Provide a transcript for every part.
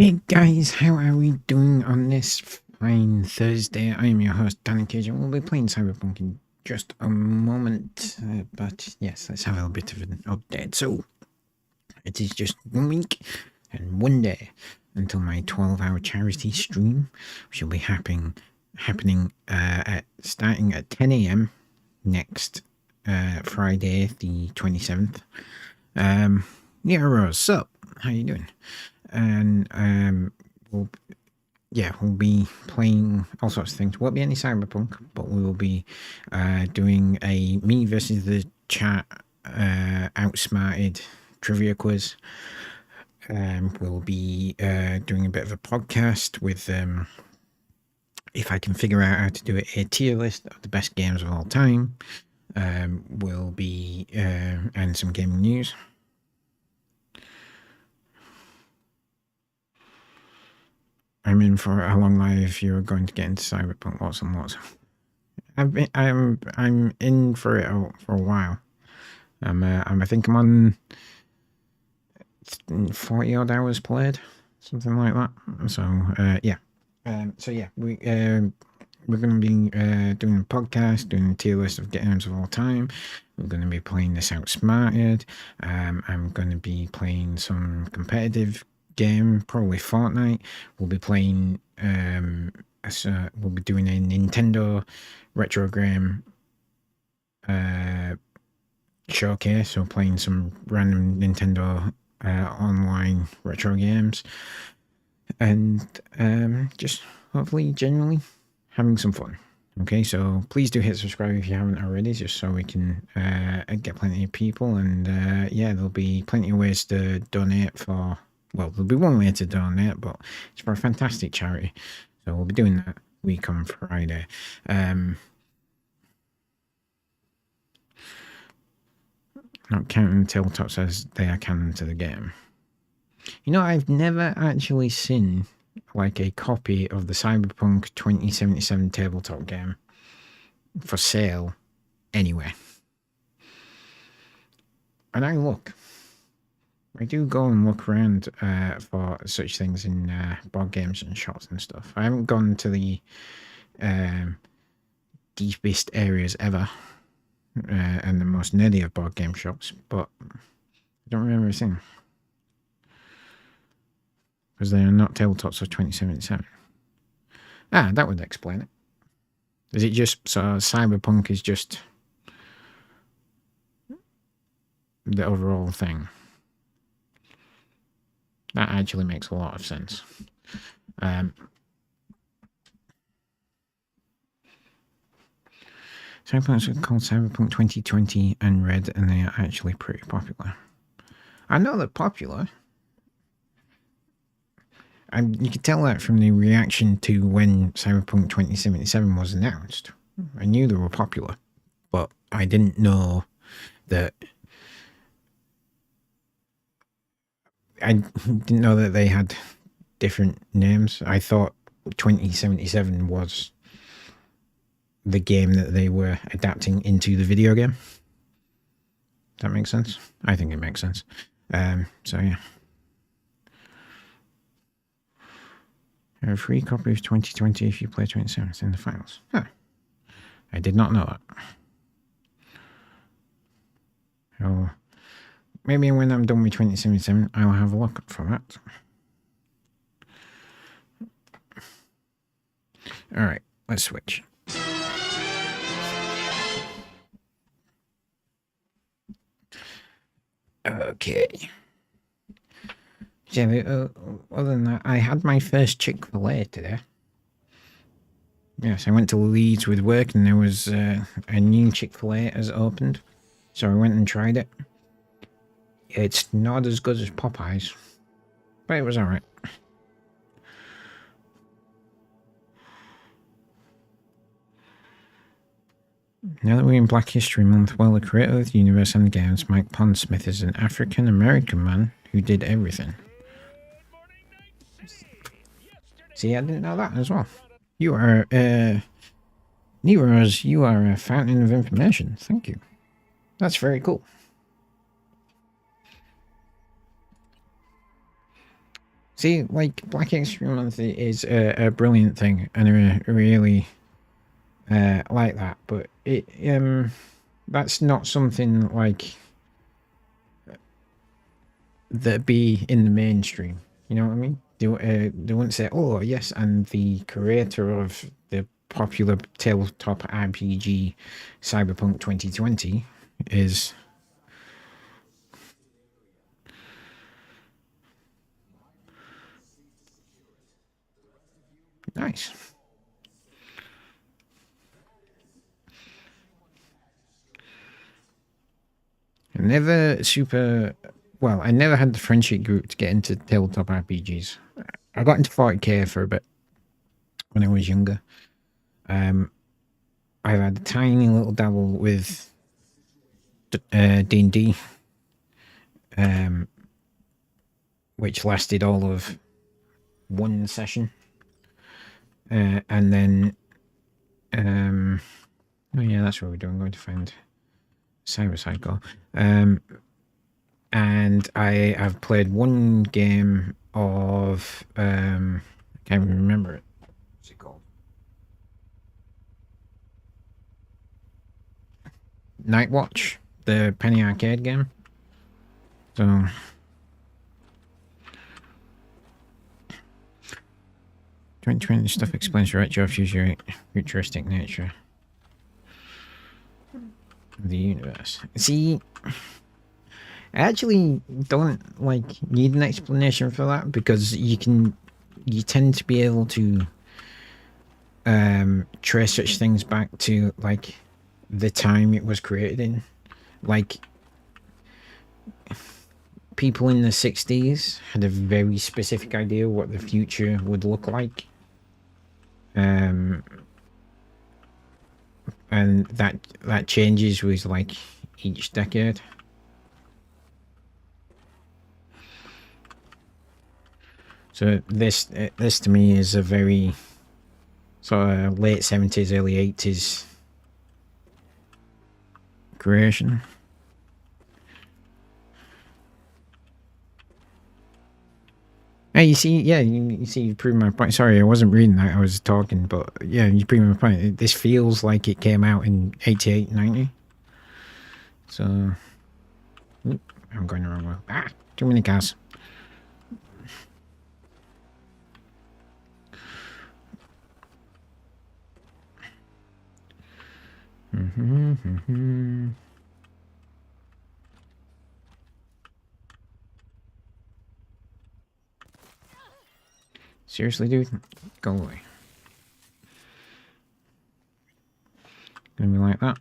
Hey guys, how are we doing on this fine Thursday? I am your host, Danarkage, and we'll be playing Cyberpunk in just a moment. But yes, let's have a little bit of an update. So, it is just 1 week and 1 day until my 12-hour charity stream, which will be happening starting at 10 a.m. next Friday, the 27th. Yeah, Rose, so, how you doing? And we'll be playing all sorts of things. Won't be any Cyberpunk, but we will be doing a me versus the chat outsmarted trivia quiz. We'll be doing a bit of a podcast with if I can figure out how to do it, a tier list of the best games of all time. We'll be and some gaming news. I'm in for a long life if you're going to get into Cyberpunk, lots and lots. I'm in for it for a while. I think I'm on 40 odd hours played, something like that. So yeah. We're going to be doing a podcast, doing a tier list of games of all time. We're going to be playing this outsmarted. I'm going to be playing some competitive game, probably Fortnite. We'll be playing. We'll be doing a Nintendo retro game showcase. So playing some random Nintendo online retro games, and just hopefully generally having some fun. Okay, so please do hit subscribe if you haven't already, just so we can get plenty of people. And yeah, there'll be plenty of ways to donate for. Well, there'll be one way to donate, but it's for a fantastic charity. So we'll be doing that week on Friday. Not counting Tabletop says they are canon to the game. You know, I've never actually seen like a copy of the Cyberpunk 2077 tabletop game for sale anywhere. And I do go and look around for such things in board games and shops and stuff. I haven't gone to the deepest areas ever and the most nerdy of board game shops, but I don't remember seeing them. Because they are not tabletops of 2077. Ah, that would explain it. Is it just so Cyberpunk is just the overall thing? That actually makes a lot of sense. Cyberpunk's called Cyberpunk 2020 and Red, and they are actually pretty popular. I know they're popular. You could tell that from the reaction to when Cyberpunk 2077 was announced. I knew they were popular, but I didn't know that. I didn't know that they had different names. I thought 2077 was the game that they were adapting into the video game. That makes sense? I think it makes sense. So yeah. A free copy of 2020 if you play 27. It's in the files. Huh. I did not know that. Oh, maybe when I'm done with 2077, I'll have a look for that. Alright, let's switch. Okay. Yeah, other than that, I had my first Chick-fil-A today. Yes, I went to Leeds with work and there was a new Chick-fil-A has opened. So I went and tried it. It's not as good as Popeyes, but it was alright. Now that we're in Black History Month, well, the creator of the universe and the games, Mike Pondsmith, is an African-American man who did everything. See, I didn't know that as well. You are, Neros, you are a fountain of information. Thank you. That's very cool. See, like, Black History Month is a brilliant thing, and I really like that. But that's not something like that be in the mainstream. You know what I mean? They wouldn't say, "Oh yes," and the creator of the popular tabletop RPG Cyberpunk 2020 is nice. I never super well. I never had the friendship group to get into tabletop RPGs. I got into 40k for a bit when I was younger. I had a tiny little dabble with D&D, which lasted all of one session, and then oh yeah, that's what we're doing. I'm going to find Cyberpunk. And I have played one game of I can't even remember it. What's it called? Night Watch, the penny arcade game. So 2020 stuff explains retro futuristic nature of the universe. See, I actually don't need an explanation for that, because you tend to be able to trace such things back to the time it was created in. Like, people in the 60s had a very specific idea what the future would look like. And that changes with each decade. So this to me is a very sort of late 70s, early 80s creation. Hey, you see, yeah, you see, you proved my point. Sorry, I wasn't reading that, I was talking, but yeah, you proved my point. This feels like it came out in 88, 90. So, I'm going the wrong way. Ah, too many cars. Seriously, dude? Go away. Gonna be like that.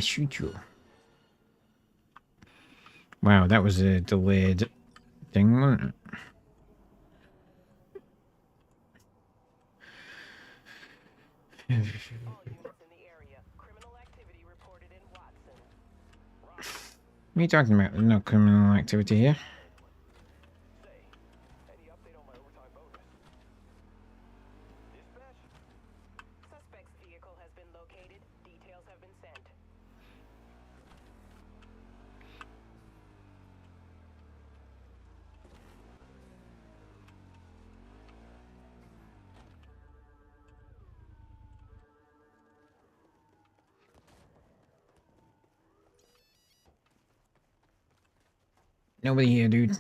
Shoot you. Wow, that was a delayed thing, wasn't it? What are you talking about? There's no criminal activity here. Nobody here, dude.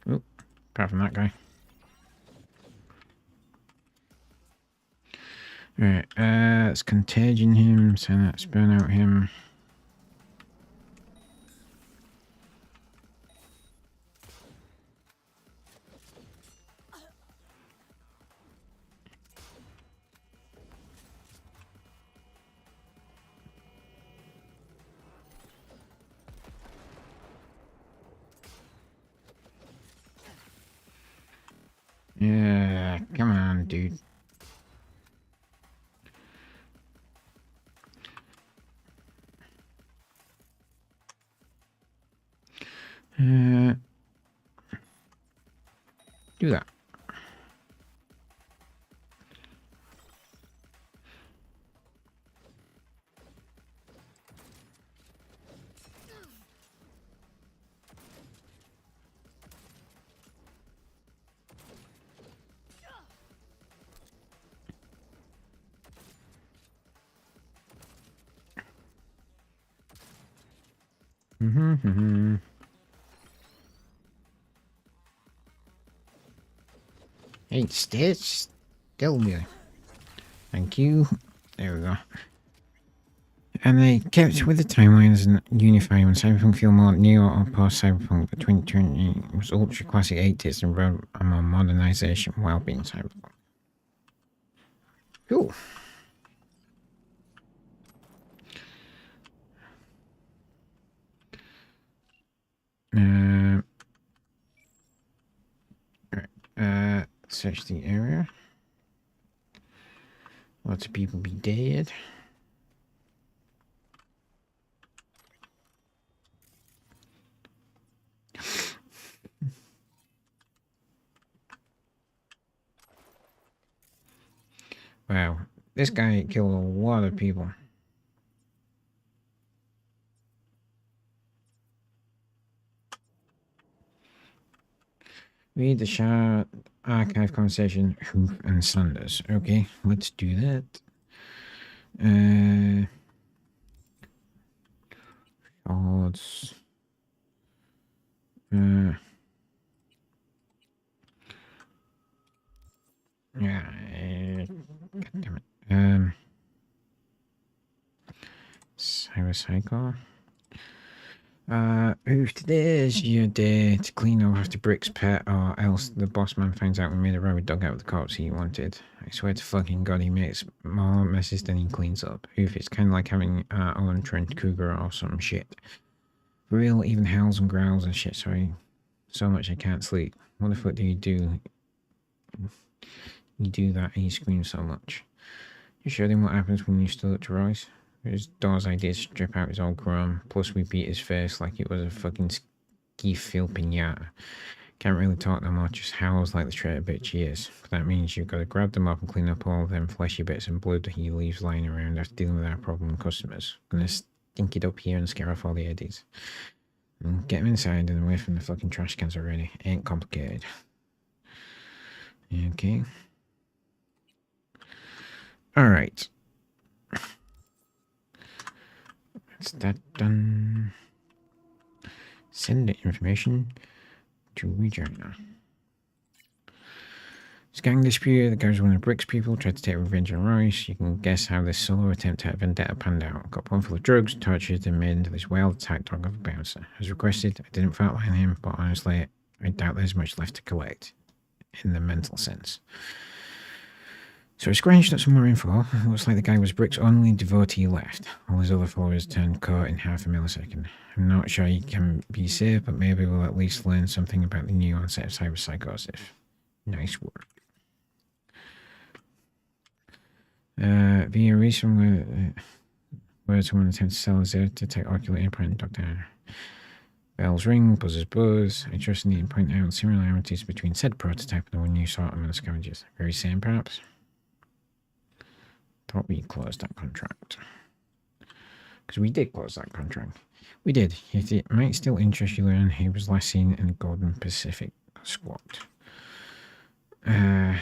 Oop, apart from that guy. Alright, let's contagion him, so let's burn out him. Yeah, come on, dude. Do that. Hey, Stitch. Still me. Thank you. There we go. And they kept with the timelines and unifying when Cyberpunk feel more neo or post Cyberpunk. The 2020 was ultra classic 80s and wrote a more modernization while being Cyberpunk. Cool. Search the area. Lots of people be dead. Wow, this guy killed a lot of people. Read the shard archive conversation, Hoof and Sanders. Okay, let's do that. Shards. Yeah. God damn it. Cyberpsycho. Hoof, today's your day to clean off after Brick's pet, or else the boss man finds out we made a rabbit dug out of the corpse he wanted. I swear to fucking God, he makes more messes than he cleans up. Hoof, it's kind of like having our own Trent Cougar or some shit. For real, even howls and growls and shit, sorry. So much I can't sleep. What the fuck do you do? You do that and you scream so much. You showed him what happens when you stood up to Royce? His door's idea to strip out his old chrome, plus we beat his face like it was a fucking ski fill pinata. Can't really talk no more, just howls like the traitor bitch he is. But that means you've got to grab them up and clean up all of them fleshy bits and blood that he leaves lying around after dealing with our problem customers. Gonna stink it up here and scare off all the eddies. And get them inside and away from the fucking trash cans already. Ain't complicated. Okay. Alright. That's that done. Send the information to Regina. Gang dispute, the guys one of the Bricks people tried to take revenge on Royce. You can guess how this solo attempt at a vendetta panned out. Got one full of drugs, tortured, and made into this wild attack dog of a bouncer. As requested, I didn't flatline him, but honestly, I doubt there's much left to collect. In the mental sense. So I scrounged up some more info. Looks like the guy was Brick's only devotee left. All his other followers turned court in half a millisecond. I'm not sure he can be saved, but maybe we'll at least learn something about the new onset of cyberpsychosis. Nice work. Via recent where someone attempts to sell his to take ocular imprint, Dr. Bells ring, buzzers buzz. I just need to point out similarities between said prototype and the one you saw among the scavengers. Very same, perhaps? Thought we closed that contract. Because we did close that contract. We did, yet it might still interest you learn he was last seen in the Golden Pacific squad. Van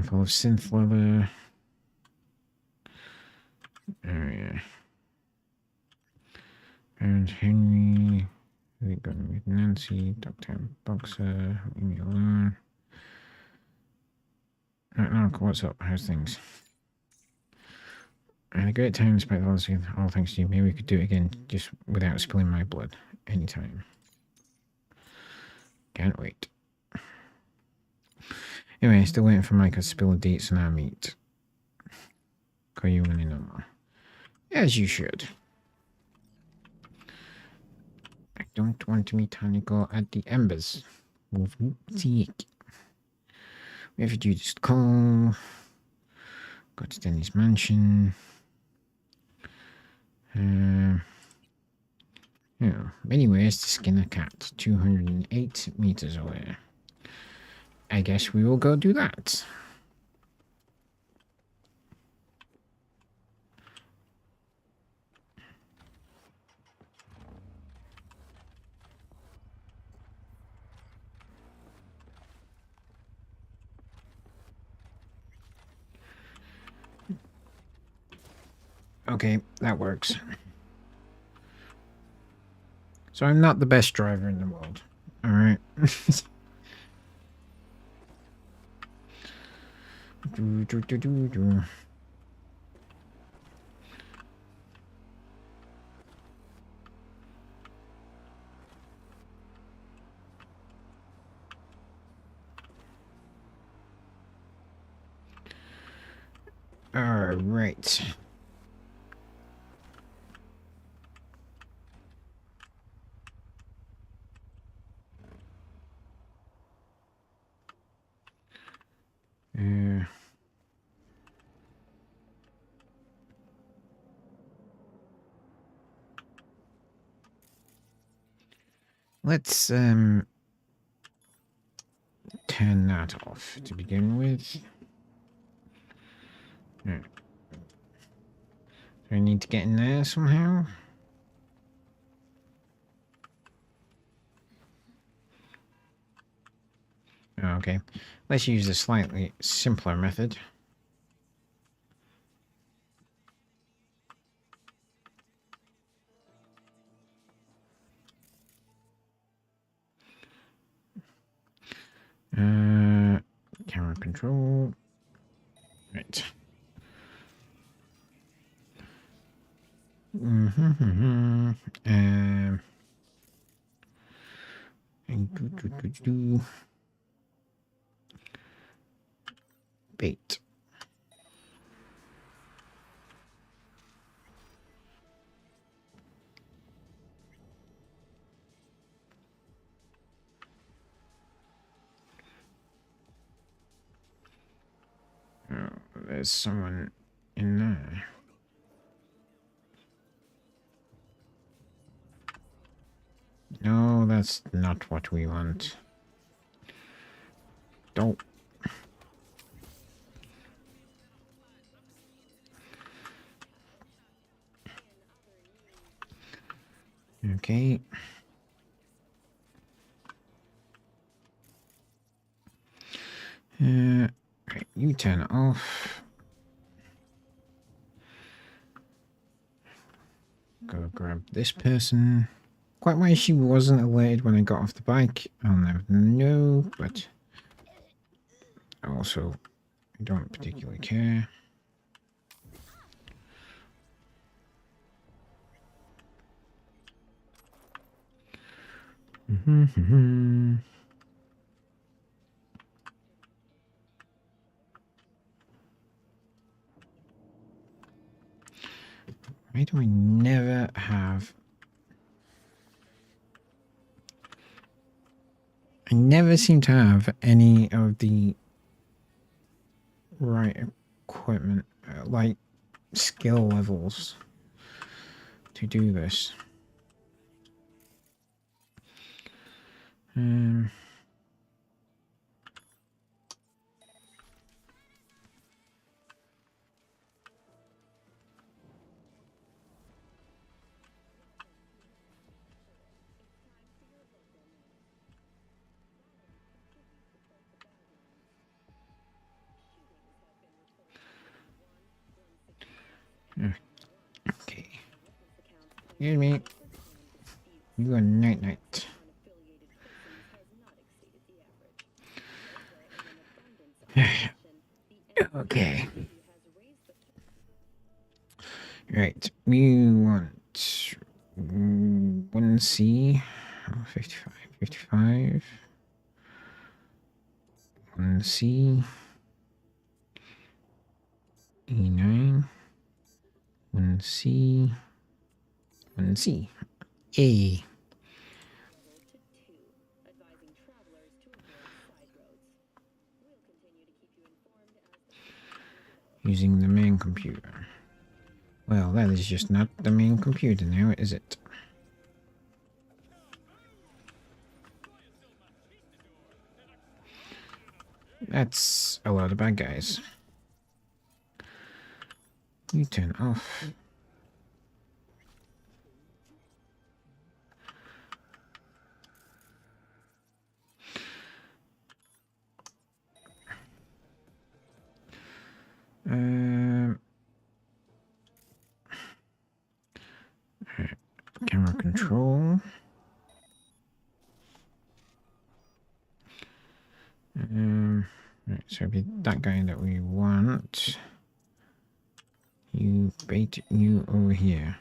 full of synth leather. Oh yeah. And Henry. We got with Nancy, Dr. Boxer, leave me alone. Narc, what's up? How's things? I had a great time despite all thanks to you. Maybe we could do it again just without spilling my blood. Anytime. Can't wait. Anyway, still waiting for Micah to spill the dates on our meet. Call you when you know more. As you should. I don't want to meet Haniko at the Embers. Move sick. We have to do this call. Go to Denny's mansion. Many ways to skin a cat. 208 meters away. I guess we will go do that. Okay, that works. So I'm not the best driver in the world. Alright. Alright. Let's turn that off to begin with. Do I need to get in there somehow? Okay, let's use a slightly simpler method. Camera control. Right. Bait. Oh, there's someone in there. No, that's not what we want. Don't. Okay. Right, you turn it off. Go grab this person. Quite why she wasn't alerted when I got off the bike, I'll never know, but also I don't particularly care. Why do I never have... I never seem to have any of the right equipment, like skill levels to do this. Okay. Excuse me. You are night-night. Okay. Right. We want 1C. 55. 55. 1C. E9. 1C. 1C. A. Using the main computer. Well, that is just not the main computer now, is it? That's a lot of bad guys. You turn off. control. Right, so it'll be that guy that we want. You bait you over here.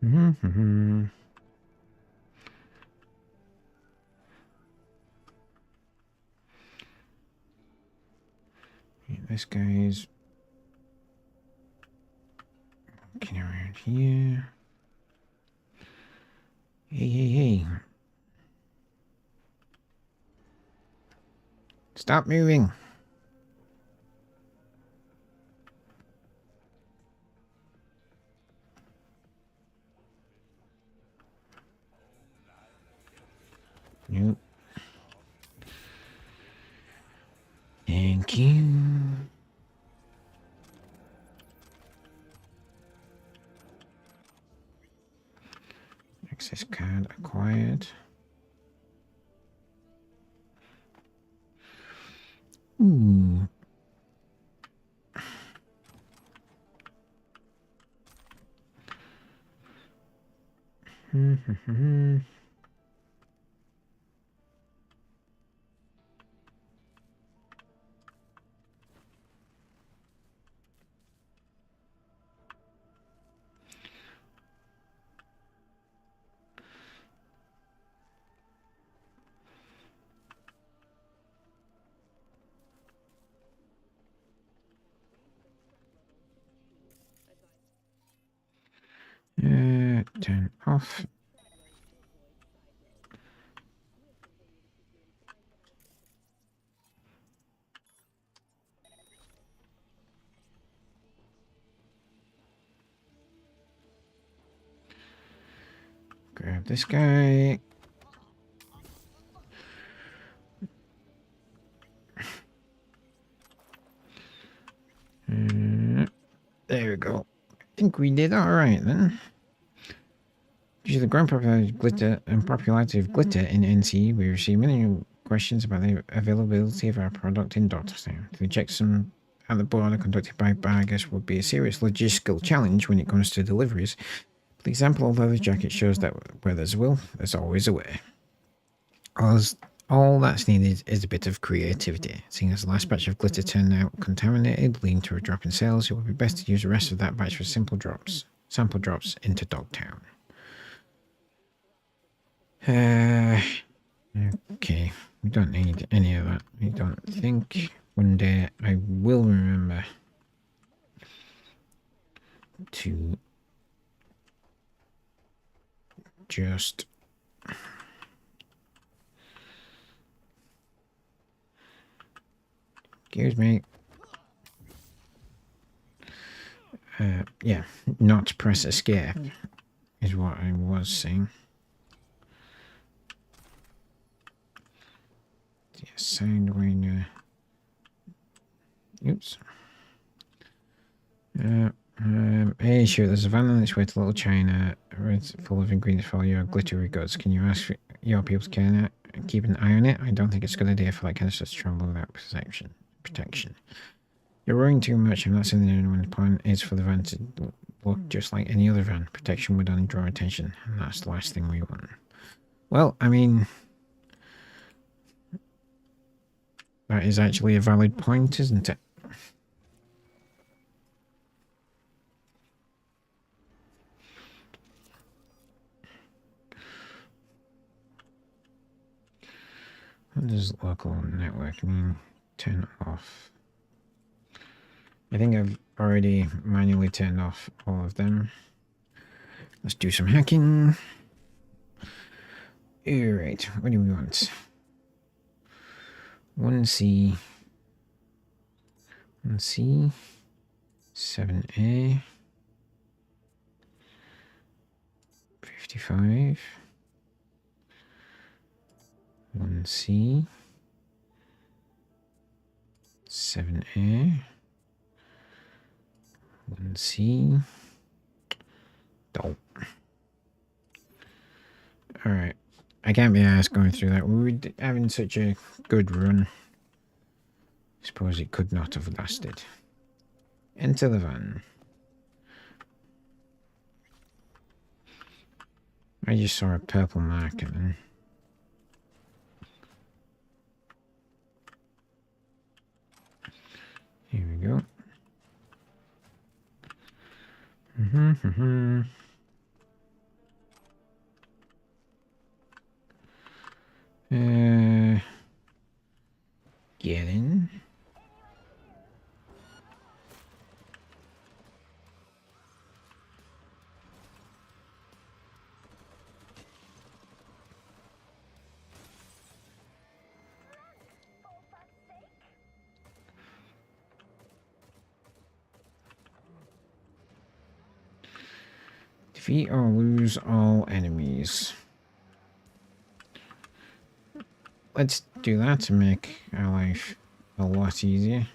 Mm-hmm. This guy's walking around here. Hey. Stop moving. Nope. Thank you. Access card acquired. Ooh. Turn off. Grab this guy. There we go. I think we did alright then. Due to the growing popularity of glitter in NC, we receive many questions about the availability of our product in Doctorstown. To reject some at the border conducted by baggers would be a serious logistical challenge when it comes to deliveries. For example, although the jacket shows that where there's a will, there's always a way. All that's needed is a bit of creativity. Seeing as the last batch of glitter turned out contaminated, leading to a drop in sales, it would be best to use the rest of that batch for sample drops into Dogtown. Okay, we don't need any of that. I don't think. One day I will remember to just excuse me. Yeah, not press escape is what I was saying. Assigned window. Oops. Hey, sure, there's a van on its way to Little China. It's full of ingredients for all your glittery goods. Can you ask your people to keep an eye on it? I don't think it's a good idea for that kind of stuff to travel without protection. You're worrying too much. I'm not saying that anyone's point is for the van to look just like any other van. Protection would only draw attention, and that's the last thing we want. Well, I mean, that is actually a valid point, isn't it? What does local network mean? Turn off. I think I've already manually turned off all of them. Let's do some hacking. Alright, what do we want? 1C. 1C. 7A. 55. 1C. 7A. 1C. Dope. Alright. I can't be asked going through that. We were having such a good run. I suppose it could not have lasted. Enter the van. I just saw a purple marker then. Here we go. Get in. Defeat or lose all enemies. Let's do that to make our life a lot easier.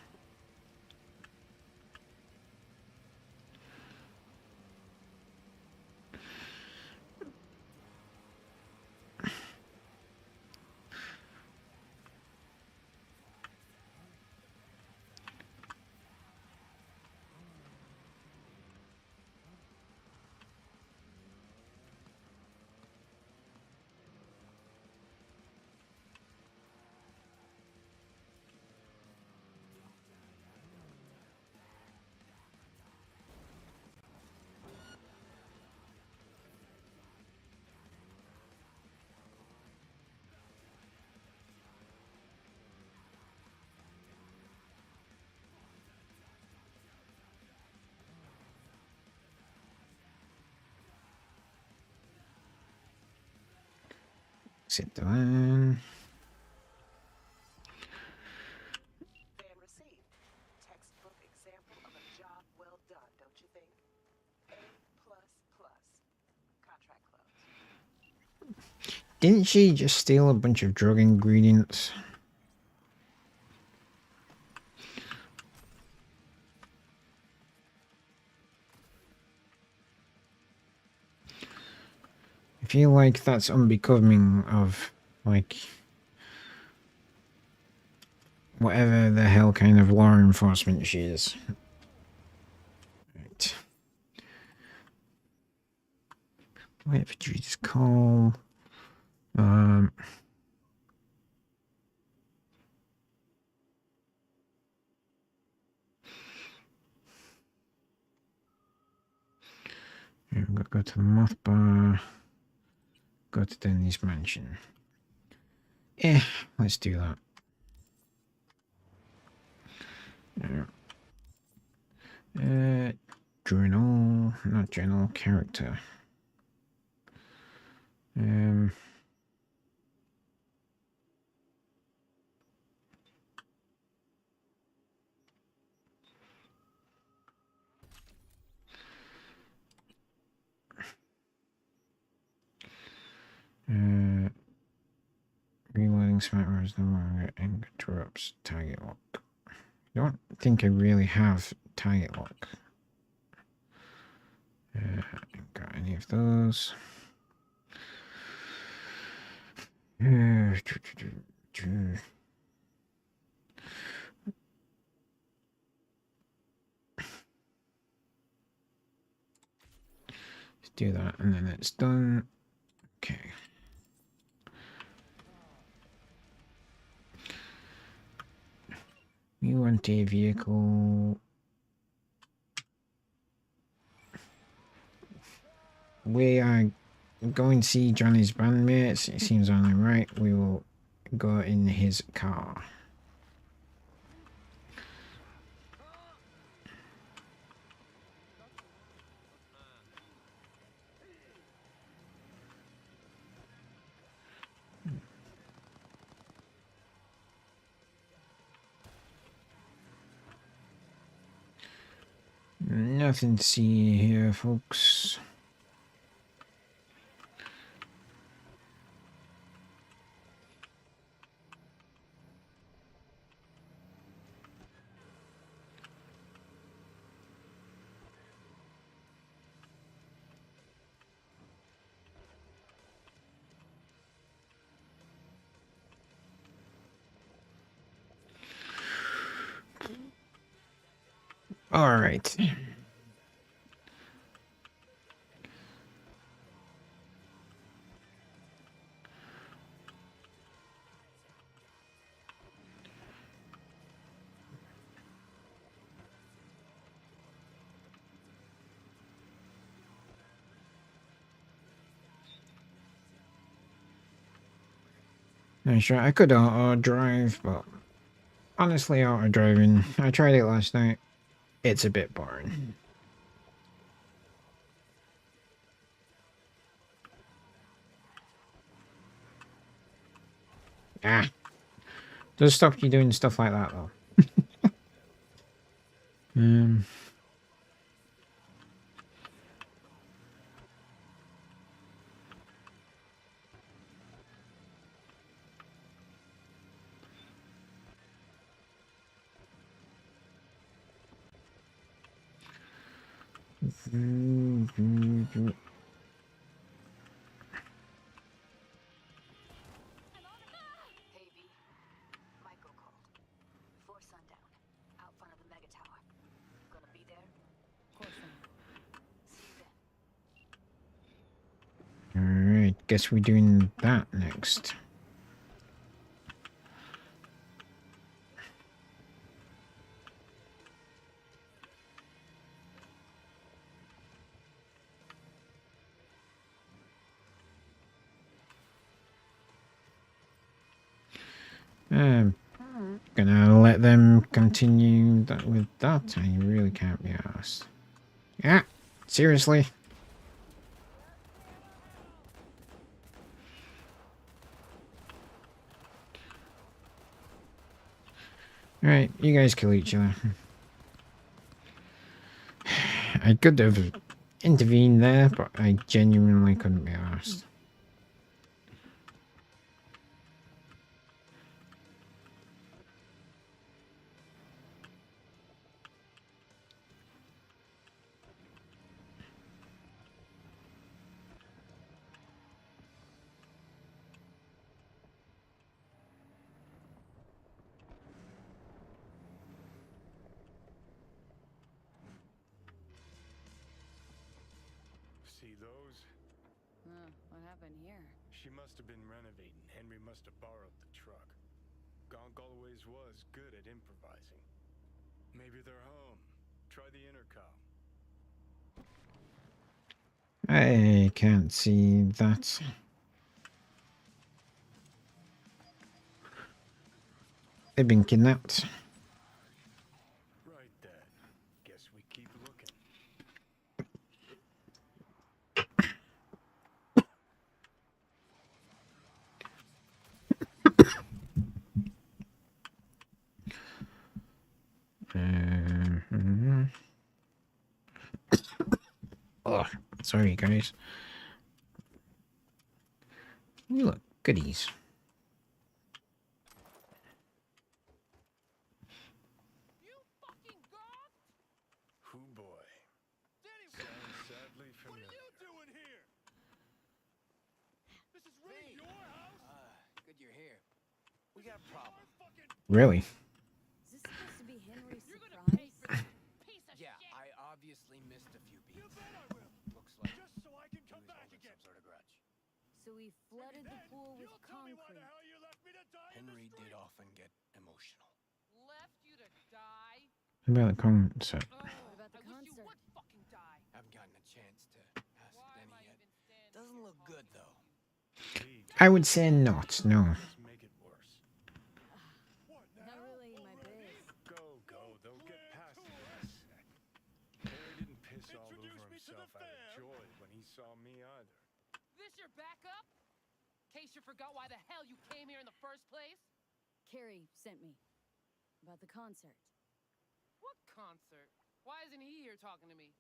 Sit the van. Fan received. Textbook example of a job well done, don't you think? A++. Contract closed. Didn't she just steal a bunch of drug ingredients? I feel like that's unbecoming of, like, whatever the hell kind of law enforcement she is. Right. Wait for Jesus call. We've got to go to the moth bar. Go to Denny's mansion. Let's do that. Journal, not journal, character. Reloading smart is no longer interrupts target lock. I don't think I really have target lock. Got any of those? Let's do that and then it's done. Okay. We want a vehicle. We are going to see Johnny's bandmates. It seems only right. We will go in his car. Nothing to see here, folks. All right. No, sure, I could auto drive, but honestly, auto driving, I tried it last night. It's a bit boring. Ah, does stop you doing stuff like that though. um. Hey V, Michael called. Before sundown, out front of the mega tower. Gonna be there? Of course I am. See you then. Alright, guess we're doing that next. I'm gonna let them continue that with that. I really can't be asked. Yeah, seriously. Alright, you guys kill each other. I could have intervened there, but I genuinely couldn't be asked. See those? What happened here? She must have been renovating. Henry must have borrowed the truck. Gonk always was good at improvising. Maybe they're home. Try the intercom. I can't see that. They've been kidnapped. Right then. Guess we keep looking. Oh, sorry, guys. Ooh, look, goodies. Hoo boy. Sounds sadly familiar. doing here? This is really your house? Good you're here. We got a problem. Really? Is this supposed to be Henry's You're gonna surprise? pay for this piece of Yeah, shit. I obviously missed a few You beats. bet I will. Looks like Just so I can he come was back holding again. some sort of grudge. So he flooded the Then pool with you'll tell me why the concrete. hell you left me to die in the Henry street. did often get emotional. Left you to die? How about the concert? Oh, about the I wish you concert? would fucking die. Haven't gotten a chance to ask Why am I Denny yet. even standing Doesn't here look good talking though. Please, I would say not, no. just make it worse. What Not now? really my Already? biz. Go. They'll get Clear past to this. Harry didn't piss all over Introduce me to the himself out of fam. joy when he saw me either. This your backup? In case you forgot why the hell you came here in the first place? Carrie sent me. About the concert. What concert? Why isn't he here talking to me?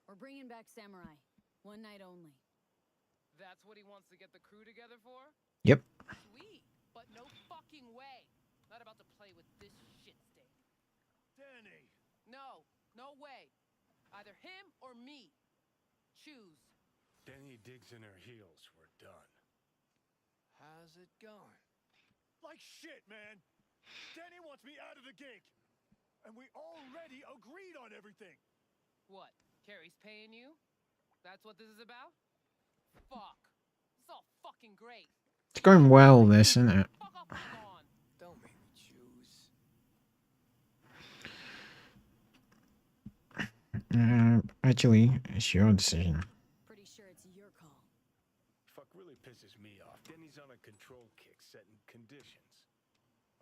We're bringing back Samurai. One night only. That's what he wants to get the crew together for? Yep. Sweet, but no fucking way. Not about to play with this shit stain. Danny! No, no way. Either him or me. Choose. Danny digs in her heels. We're done. How's it going? Like shit, man! Danny wants me out of the gig! And we already agreed on everything! What? Carrie's paying you? That's what this is about? Fuck. It's all fucking great. It's going well, this, isn't it? Fuck off and gone. Don't make me choose. Actually, it's your decision. Pretty sure it's your call. Fuck really pisses me off. Danny's on a control kick, setting conditions.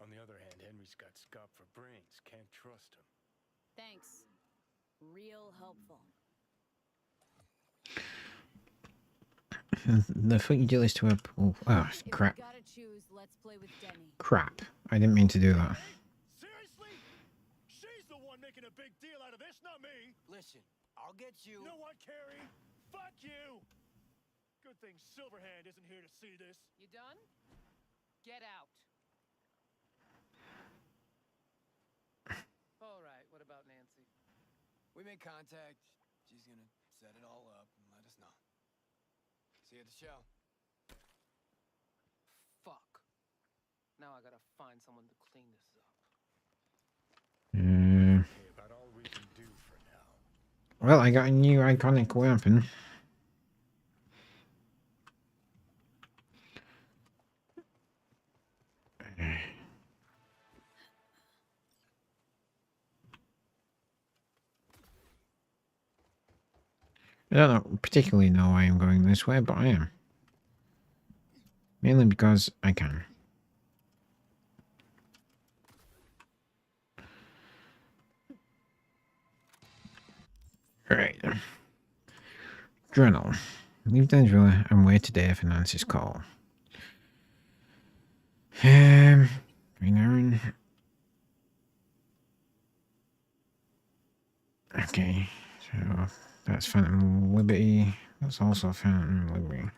On the other hand, Henry's got scop for brains. Can't trust him. Thanks. Real helpful. The fuck you do this to her? Oh, If crap. we gotta choose, let's play with Denny. Crap. I didn't mean to do that. Seriously? She's the one making a big deal out of this, not me! Listen, I'll get you. You know what, Carrie? Fuck you! Good thing Silverhand isn't here to see this. You done? Get out. All right, what about Nancy? We make contact. She's gonna set it all up and let us know. See you at the show. Fuck. Now I gotta find someone to clean this up. Okay, about all we can do for now. Well, I got a new iconic weapon. I don't particularly know why I'm going this way, but I am. Mainly because I can. Right. Journal. Leave the driller and wait today for Nancy's call. Green Aaron. Okay, so that's Phantom Liberty. That's also Phantom Liberty.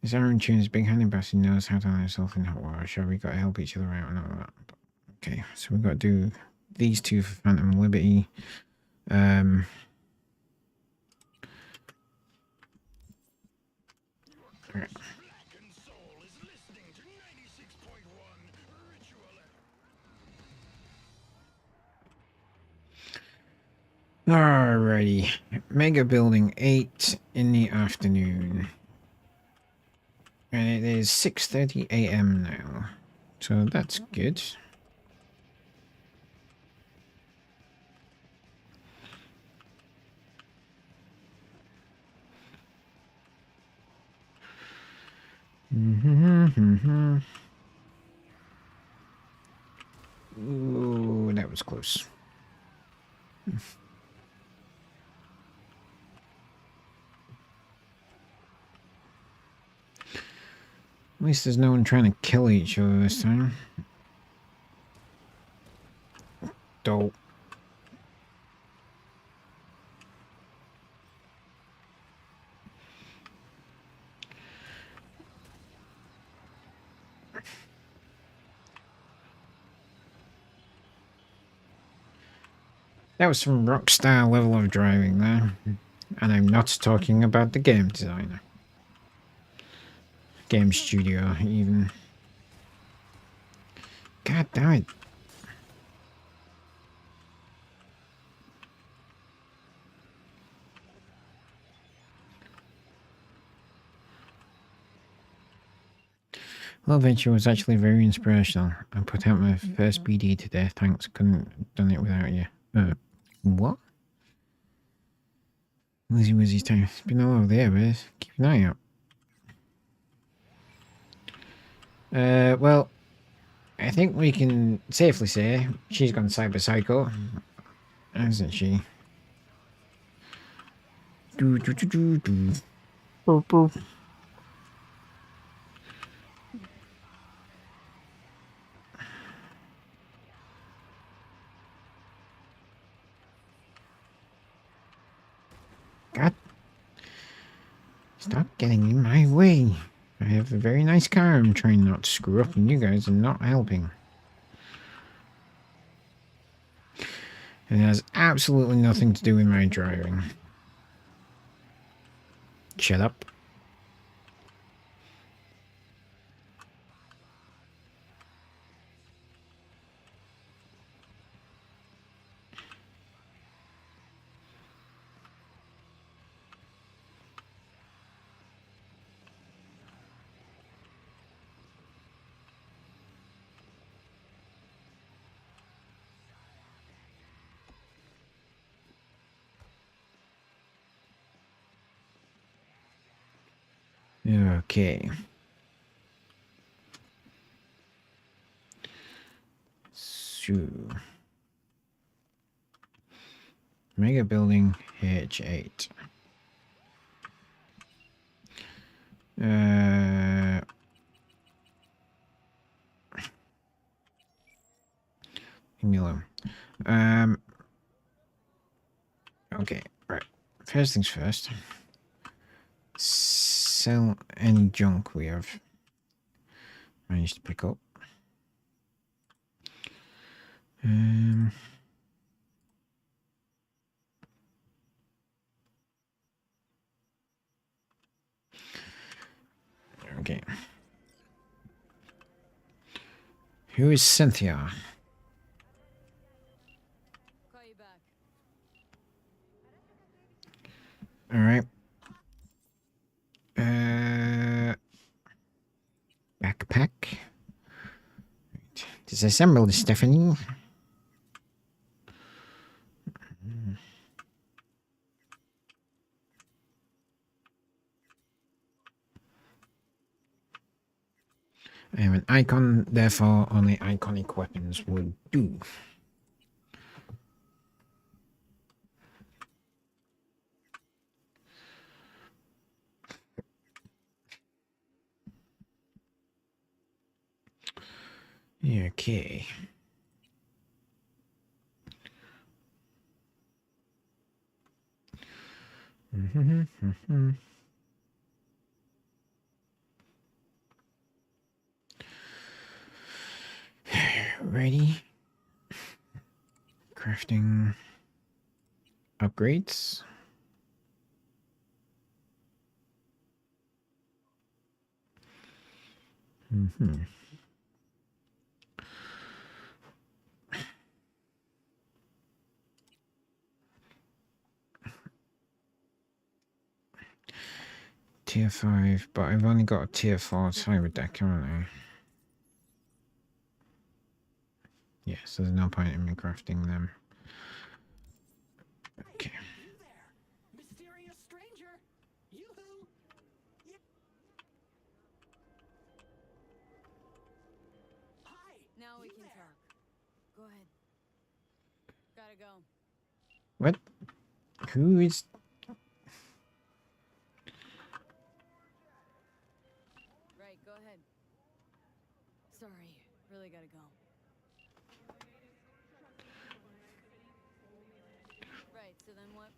This Aaron tunes big handed bastard knows how to land himself in hot water. Sure, we gotta help each other out and all that. Okay, so we gotta do these two for Phantom Liberty. Alright. Alrighty. Mega Building 8 in the afternoon. And it is 6:30 AM now. So that's good. Ooh, that was close. At least there's no one trying to kill each other this time. Dope. That was some rockstar level of driving there. And I'm not talking about the game designer. Game studio, even. God damn it. Well, Venture was actually very inspirational. I put out my first BD today. Thanks, couldn't have done it without you. What? Lizzie Wizzy's time. It's been all over there, but keep an eye out. Well, I think we can safely say she's gone cyber psycho, hasn't she? Do do do do do. Boop, boop. Stop getting in my way. I have a very nice car. I'm trying not to screw up, and you guys are not helping. It has absolutely nothing to do with my driving. Shut up. Okay. So, Mega Building H8. Leave me alone. Okay, right. First things first. Sell any junk we have managed to pick up. Okay. Who is Cynthia? Call you back. All right. Backpack. Disassemble the Stephanie. I have an icon, therefore only iconic weapons would do. Okay. Ready. Crafting upgrades. Tier 5, but I've only got a tier 4 cyber deck, haven't I? Yeah, so there's no point in me crafting them. Okay. Mysterious stranger! Yoo-hoo! Hi! Now we can talk. Go ahead. Gotta go. What? Who is... Right, go ahead. Sorry, really gotta go. Right, so then what?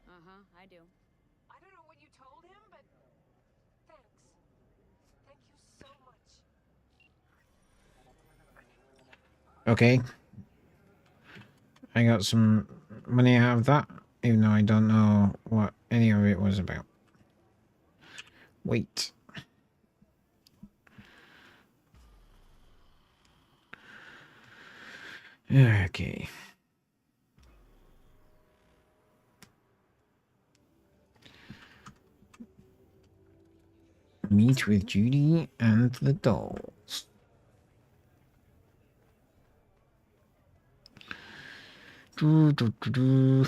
Uh-huh, I do. I don't know what you told him, but thanks. Thank you so much. Okay. I got some money out of that, even though I don't know what any of it was about. Wait. Okay. Meet with Judy and the dolls. Do, do, do, do.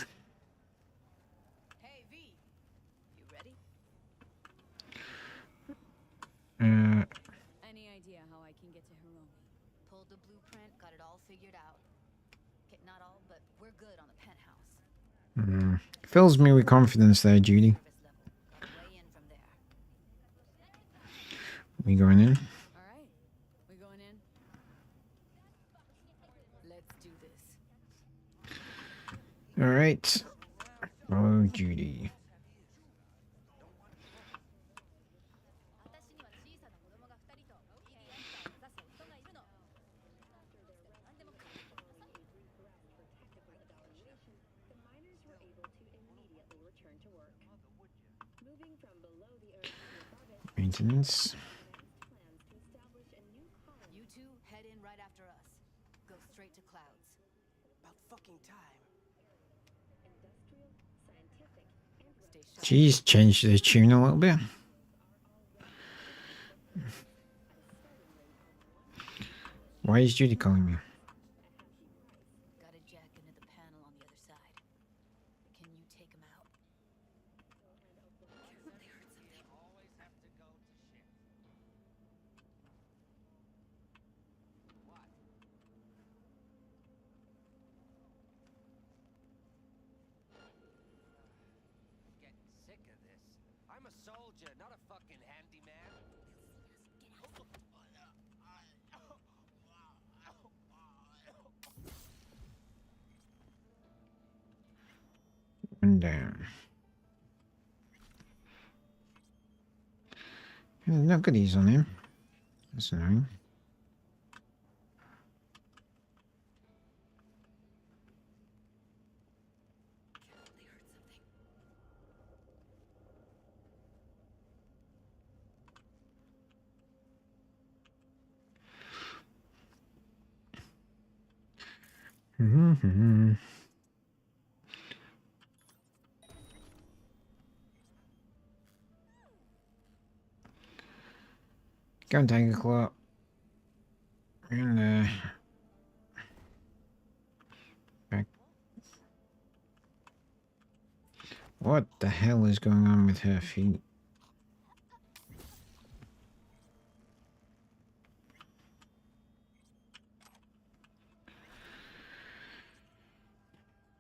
Hey, V! You ready? Any idea how I can get to Hiromi? Pulled the blueprint, got it all figured out. Okay, not all, but we're good on the penthouse. Fills me with confidence there, Judy. Service level. Got way in from there. We going in? Alright, we going in? Let's do this. Alright. Follow Judy. 私には小さな子供が2人とイディアンサーを目指す夫がいるの。何でもかんでもなさい。 The miners were able to immediately return to work. Moving from below the earth to above it, Maintenance. plans to establish a new colony. You two head in right after us. Go straight to clouds. About fucking time. Industrial, scientific, and Stay sharp. She's changed the tune a little bit. Why is Judy calling me? Got a jack into the panel on the other side. Can you take him out? Getting sick of this. I'm a soldier, not a fucking handyman. One down. There's no goodies on him. That's annoying. Mm-hmm. Go and take a claw. And back. What the hell is going on with her feet?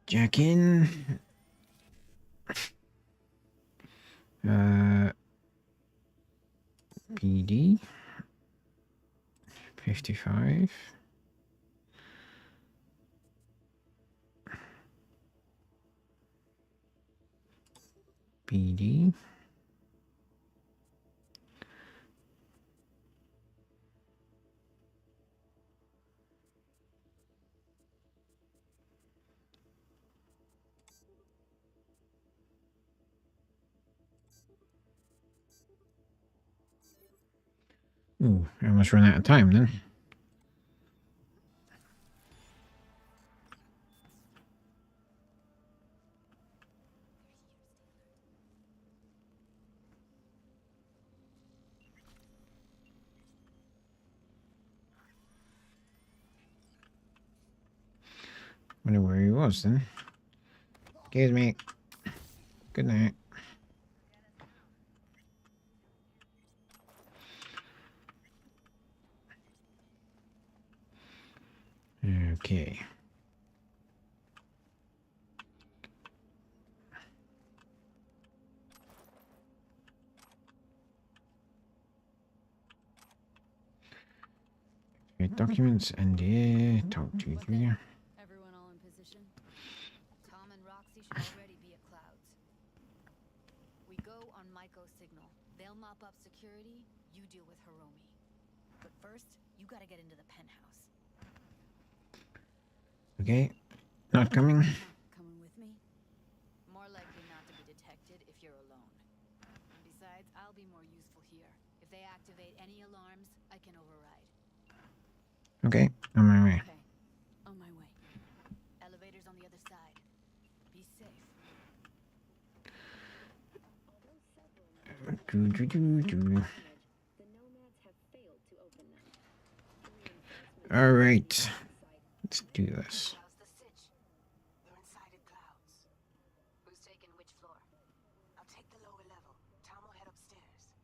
Jack in. PD. 55. PD. Ooh, I almost ran out of time then. Wonder where he was then. Excuse me. Good night. Okay. Documents, NDA, talk to you. Everyone all in position? Tom and Roxy should already be at clouds. We go on Maiko's signal. They'll mop up security, you deal with Hiromi. But first, you gotta get into the penthouse. Okay. Not coming. Coming with me? More likely not to be detected if you're alone. And besides, I'll be more useful here. If they activate any alarms, I can override. Okay, on my way. Okay, on my way. Elevator's on the other side. Be safe. Do, do, do, do. The nomads have failed to open them. All right. Let's do this. How's the sitch? We're inside at clouds. Who's taking which floor? I'll take the lower level. Tom will head upstairs.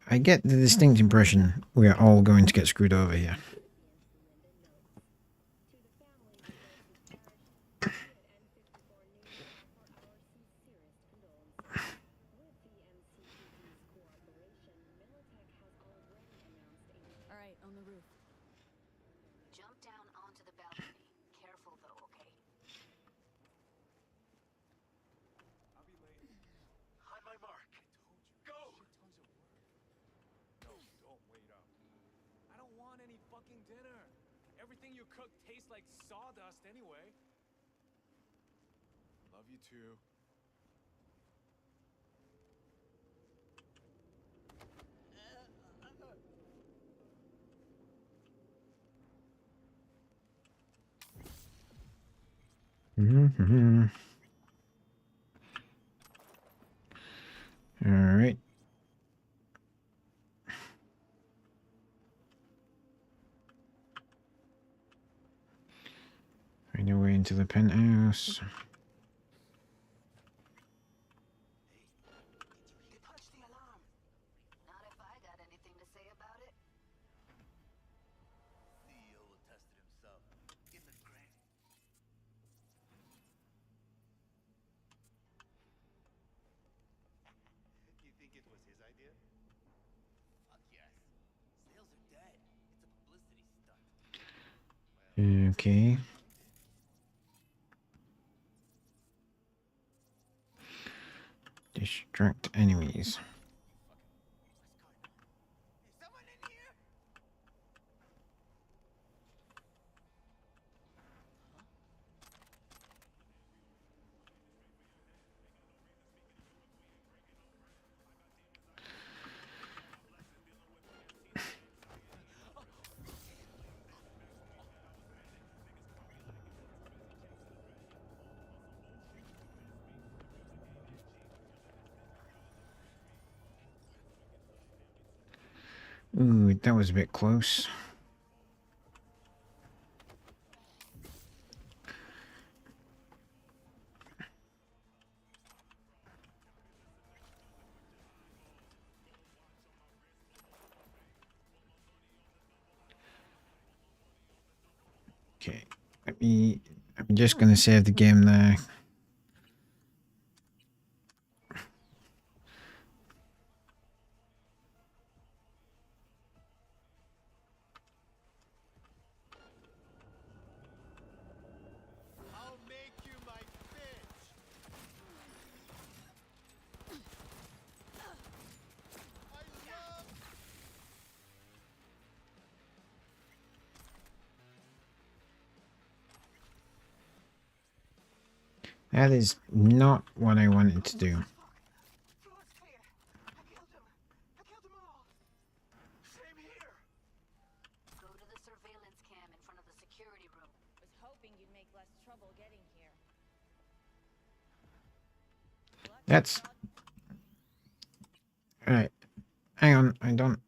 I get the distinct impression we are all going to get screwed over here. All right, on the roof. Jump down onto the balcony. Careful though, okay? fucking dinner. Everything you cook tastes like sawdust anyway. Love you too. Mm-hmm. All right. Find your way into the penthouse. They punched the alarm. Not if I got anything to say about it. CEO will test it himself. In the grave. You think it was his idea? Fuck yes. Sales are dead. It's a publicity stunt. Okay. Distract enemies. Is someone in here? Ooh, that was a bit close. Okay, I'm just gonna save the game there. I'll make you my bitch. I love. That is not what I wanted to do. Floor's clear. I killed him. I killed them all. Same here. Go to the surveillance cam in front of the security room. Was hoping you'd make less trouble getting here. That's... Alright. Hang on, I don't...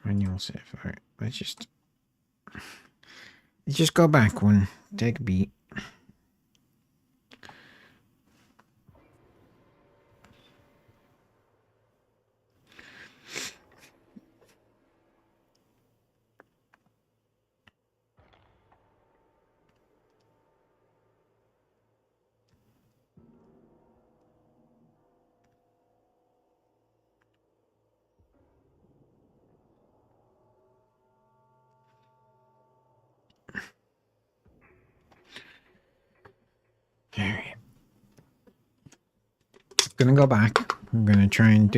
Manual save. Alright, let's just go back one. Take a beat. Alright. Gonna go back. I'm gonna try and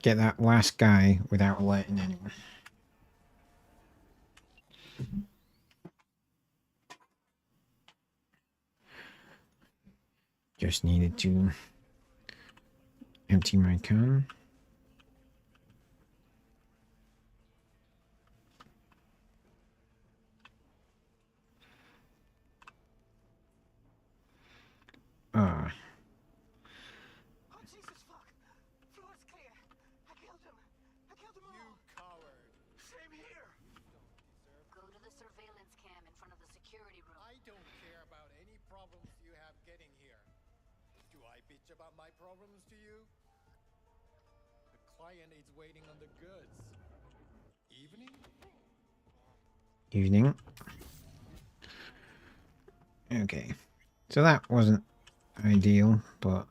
get that last guy without alerting anyone. Just needed to empty my can. Oh, Jesus fuck. Floor's clear. I killed him. I killed them all. You coward. Same here. Go to the surveillance cam in front of the security room. I don't care about any problems you have getting here. Do I bitch about my problems to you? The client is waiting on the goods. Evening? Evening. Okay. So that wasn't ideal, but...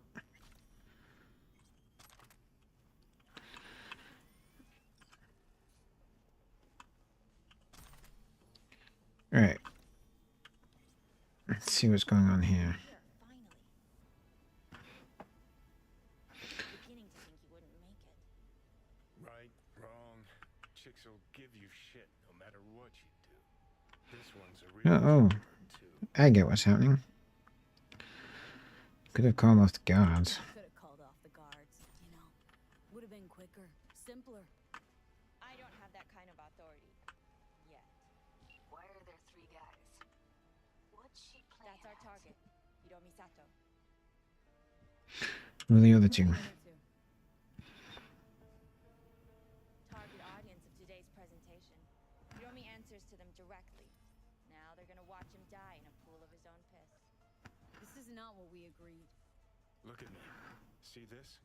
Alright. Let's see what's going on here. Finally. chicks will give you shit no matter what you do. This one's a real Oh, jobber, too. I get what's happening. Could have called off the guards. Could have called off the guards, you know. Would have been quicker, simpler. I don't have that kind of authority. Yet. Why are there 3 guys? What's she playing That's our at? target. Hiromi Sato. Who are the other two? Target audience of today's presentation. Hiromi answers to them directly. Now they're gonna watch him die in a pool of his own piss. This is not what we agreed. Look at me. See this?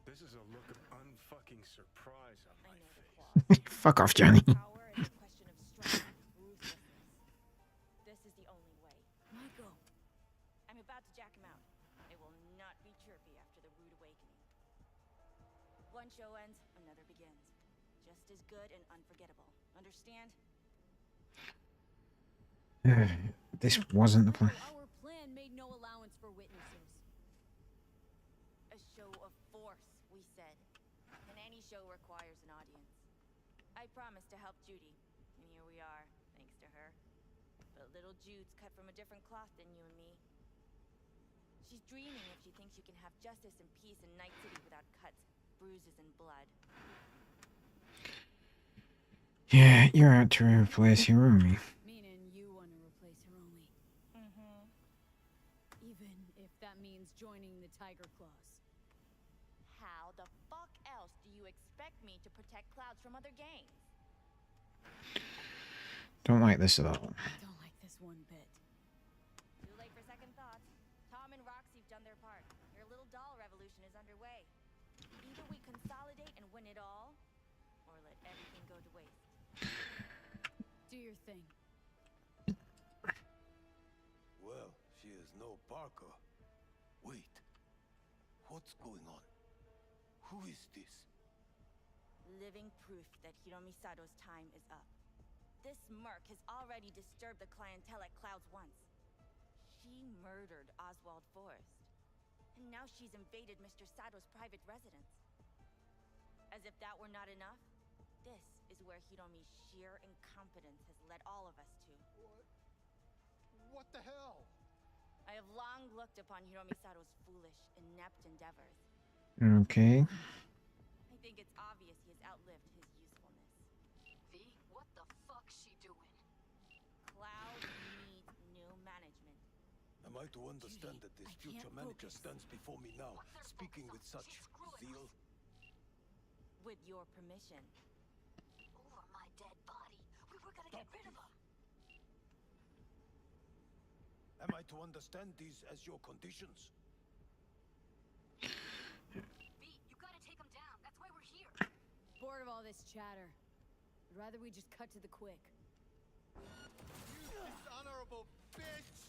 This is a look of unfucking surprise on I my know the face. clause. Fuck off, Johnny. Power is a question of strength, ruthlessness. This is the only way. Michael. I'm about to jack him out. It will not be chirpy after the rude awakening. One show ends, another begins. Just as good and unforgettable. Understand? This wasn't the plan. Our plan made no allowance for witnesses. A show of force, we said. And any show requires an audience. I promised to help Judy, and here we are, thanks to her. But little Jude's cut from a different cloth than you and me. She's dreaming if she thinks you can have justice and peace in Night City without cuts, bruises, and blood. Yeah, you're out to replace Hiromi. Meaning you want to replace Hiromi. Mm-hmm. Even if that means joining the Tiger Claws. How the fuck else do you expect me to protect Clouds from other gangs? Don't like this at all. Don't like this one bit. Too late for second thoughts. Tom and Roxy've done their part. Their little doll revolution is underway. Either we consolidate and win it all, or let everything go to waste. Do your thing. Well, she is no Parker. Wait. What's going on? Who is this? Living proof that Hiromi Sato's time is up. This merc has already disturbed the clientele at Clouds once. She murdered Oswald Forrest. And now she's invaded Mr. Sato's private residence. As if that were not enough, this is where Hiromi's sheer incompetence has led all of us to. What the hell? I have long looked upon Hiromi Sato's foolish, inept endeavors. Okay. I think it's obvious he has outlived his usefulness. V, what the fuck's she doing? Cloud needs new management. Am I to understand that this I can't future manager focus. stands before me now, speaking with such zeal? With your permission. Over my dead body. We were gonna get rid of him. Am I to understand these as your conditions? V, you gotta take him down. That's why we're here. Bored of all this chatter. I'd rather we just cut to the quick. You dishonorable bitch!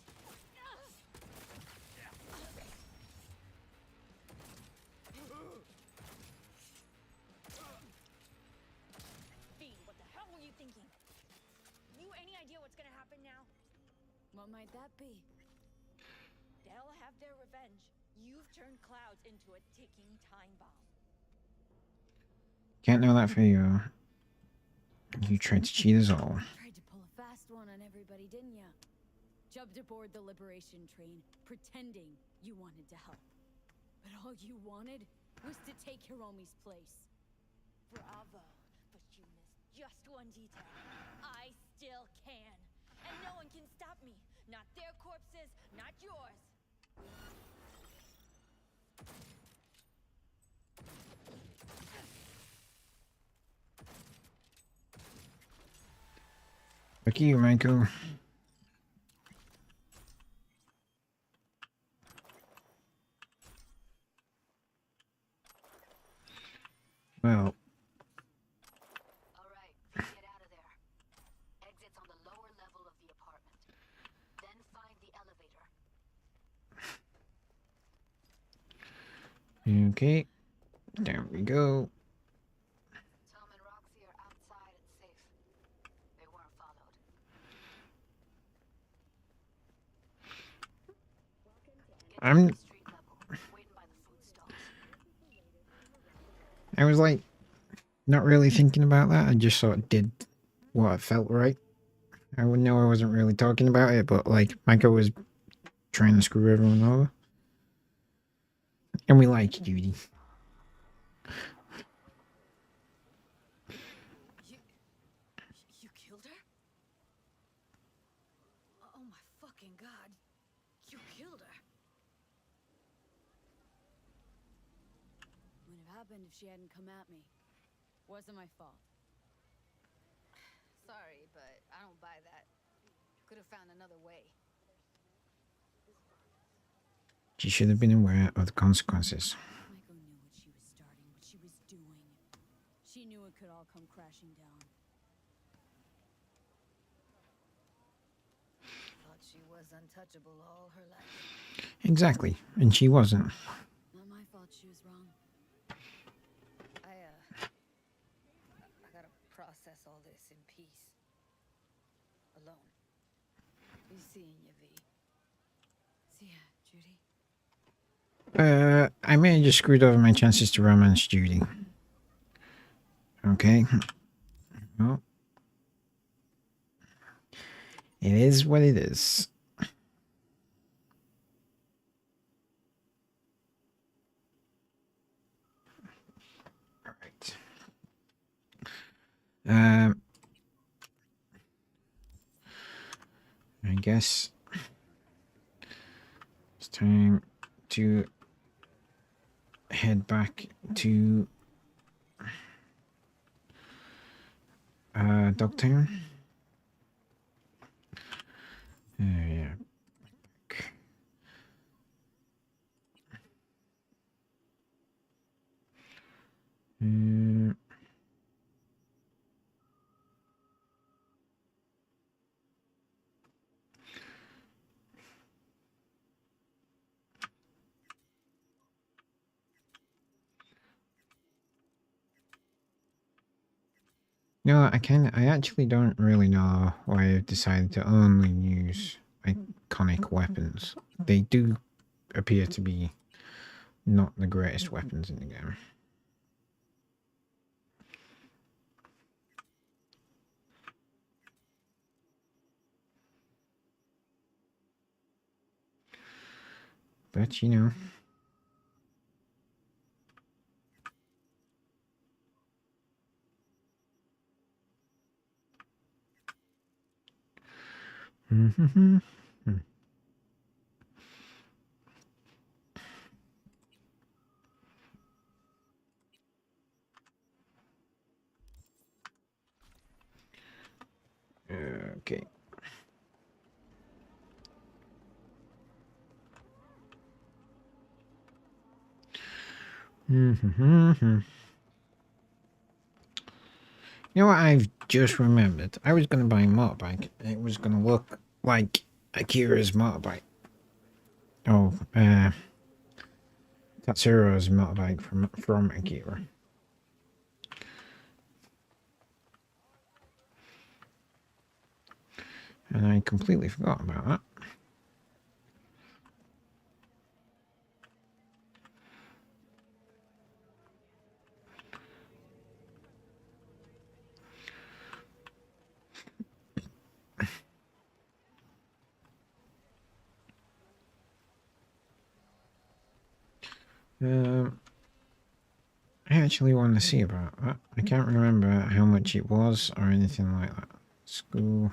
Fiend, what the hell were you thinking? You any idea what's gonna happen now? What might that be? They'll have their revenge. You've turned Clouds into a ticking time bomb. Can't know that for you. You tried to cheat us all. Tried to pull a fast one on everybody, didn't ya? Jumped aboard the liberation train, pretending you wanted to help. But all you wanted was to take Hiromi's place. Bravo. But you missed just one detail. I still can. And no one can stop me. Not their corpses, not yours. Look at you, Michael. Well, All right, V, get out of there. Exit's on the lower level of the apartment. Then find the elevator. okay. There we go. Tom and Roxy are outside and safe. They weren't followed. Get I'm- to the street level. Waiting by the food stalls. I was like, not really thinking about that. I just sort of did what I felt right. I would know I wasn't really talking about it, but like Michael was trying to screw everyone over. And we like Judy. You killed her? Oh my fucking god. You killed her. Wouldn't have happened if she hadn't come at me. Wasn't my fault. Sorry, but I don't buy that. Could have found another way. She should have been aware of the consequences. Michael knew what she was starting, what she was doing. She knew it could all come crashing down. Thought she was untouchable all her life. Exactly, and she wasn't. Not my fault she was wrong. I gotta process all this in peace. Alone. Be seeing you, V. See ya, Judy. I may have just screwed over my chances to romance Judy. Okay. Well, it is what it is. All right. I guess it's time to head back to Dogtown. Yeah. No, I actually don't really know why I've decided to only use iconic weapons. They do appear to be not the greatest weapons in the game. But, you know. Okay. You know what I've just remembered? I was going to buy a motorbike. It was going to look like Akira's motorbike. Oh, Tatsuro's motorbike from Akira. And I completely forgot about that. I actually want to see about that. I can't remember how much it was or anything like that. Let's go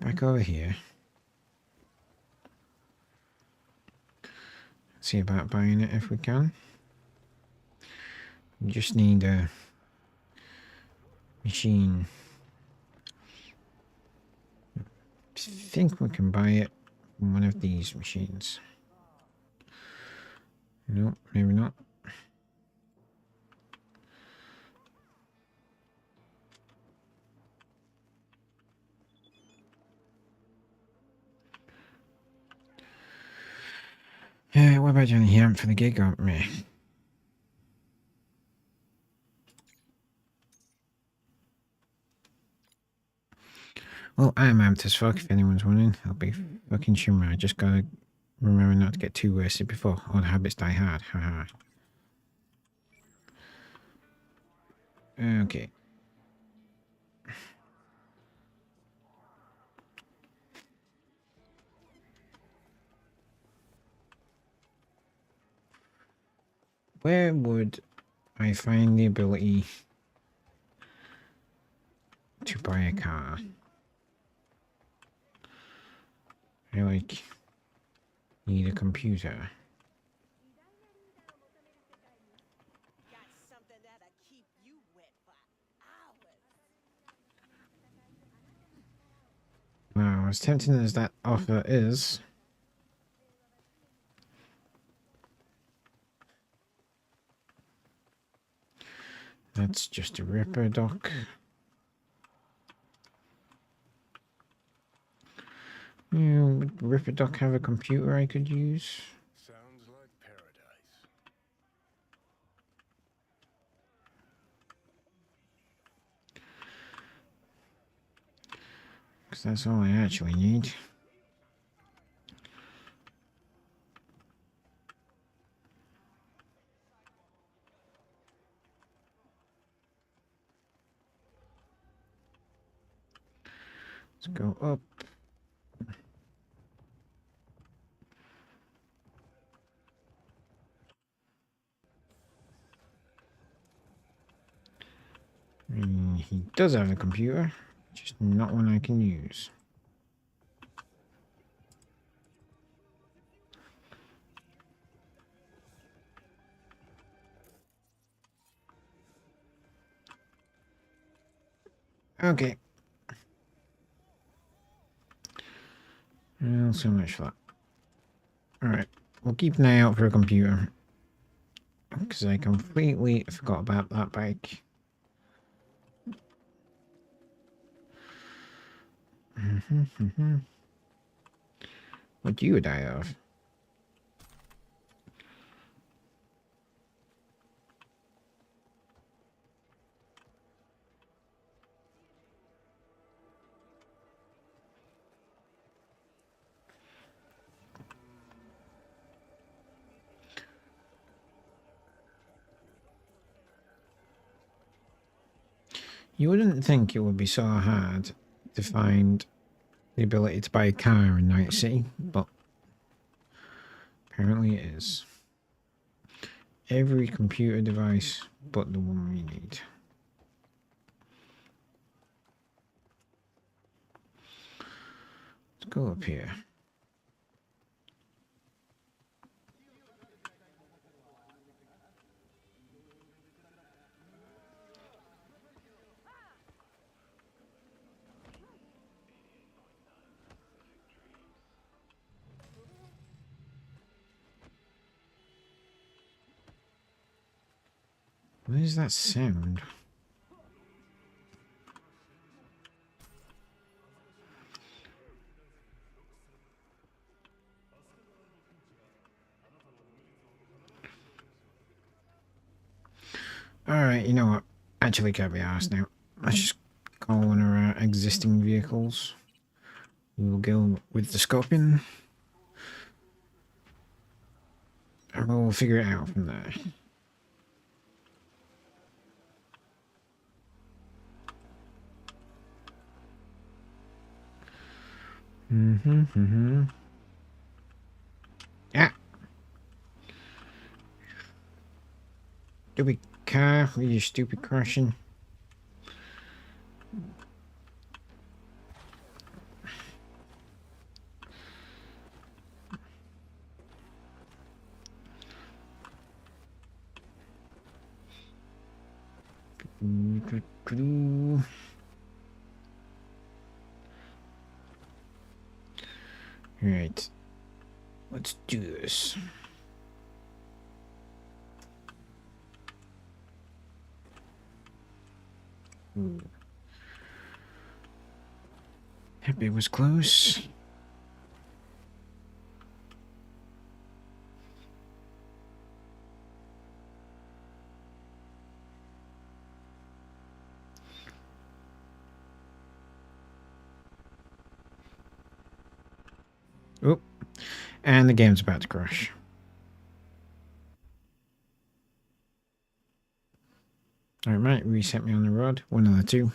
back over here. See about buying it if we can. We just need a machine. I think we can buy it from one of these machines. Nope, maybe not. What about Johnny here for the gig up me? Well, I'm amped as fuck if anyone's wondering. I'll be fucking shimmer. I just gotta remember not to get too wasted before all the habits die hard. Haha. Okay. Where would I find the ability to buy a car? I like need a computer. Got something that'll keep you wet for hours. Wow, as tempting as that offer is, that's just a ripper dock. Would Ripper Doc have a computer I could use? Sounds like paradise. Because that's all I actually need. Let's go up. He does have a computer, just not one I can use. Okay. Well, so much for that. Alright, we'll keep an eye out for a computer. Because I completely forgot about that bike. What do you die of? You wouldn't think it would be so hard to find the ability to buy a car in Night City, but apparently it is. Every computer device but the one we need. Let's go up here. What is that sound? Alright, you know what? Actually, can't be asked now. Let's just call one of our existing vehicles. We'll go with the Scorpion. And we'll figure it out from there. Yeah. Stupid car with your stupid crashing. Right. Let's do this. Ooh. That bit was close. Oh, and the game's about to crash. Alright, mate, reset me on the road. One of the two.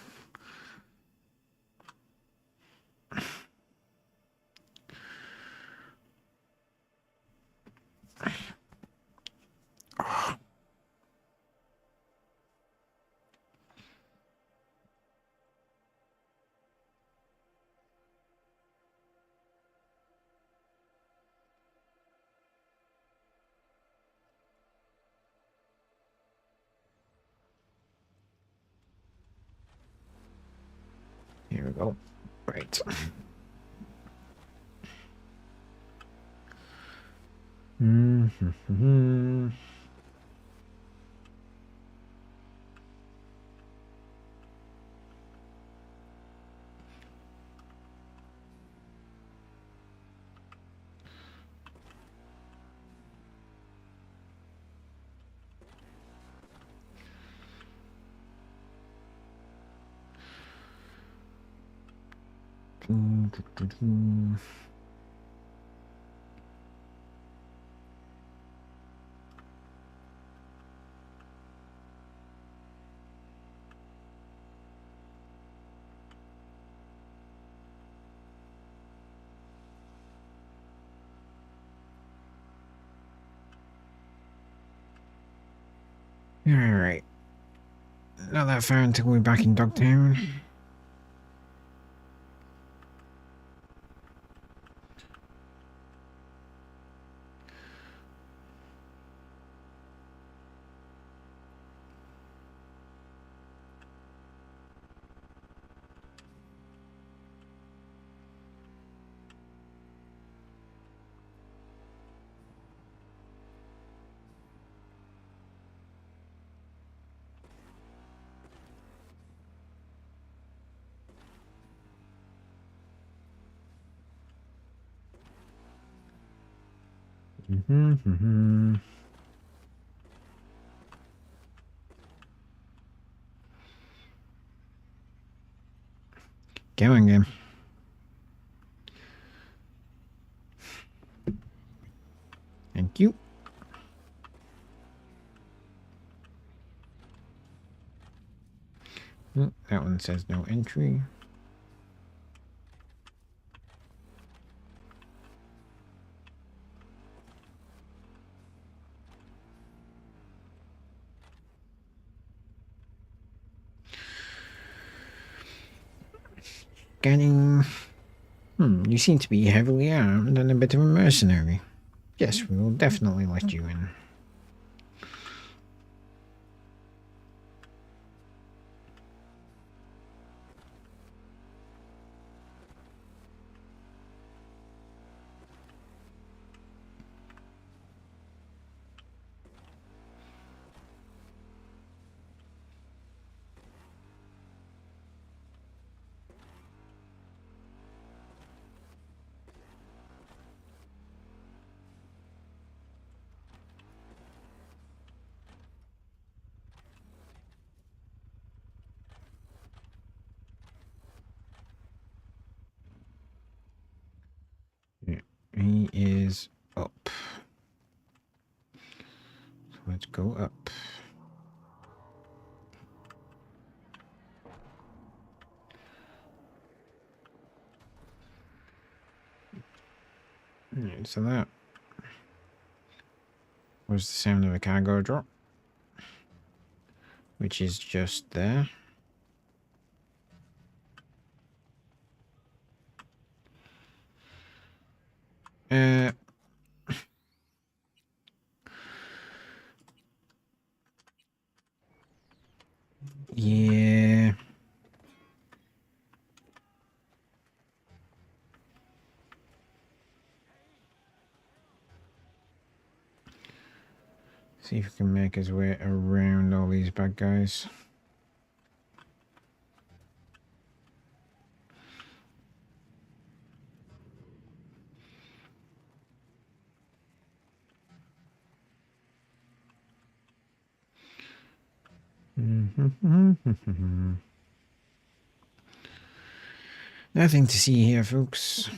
Here we go. Right. Mm-hmm. Alright. Not that far until we're back in Dogtown. Mm-hmm. Going again. Thank you. Oh, that one says no entry. Scanning. You seem to be heavily armed and a bit of a mercenary. Yes, we will definitely let you in. Yeah, he is up. So let's go up. Alright, so that was the sound of a cargo drop, which is just there. Uh, yeah. See if we can make his way around all these bad guys. Nothing to see here, folks.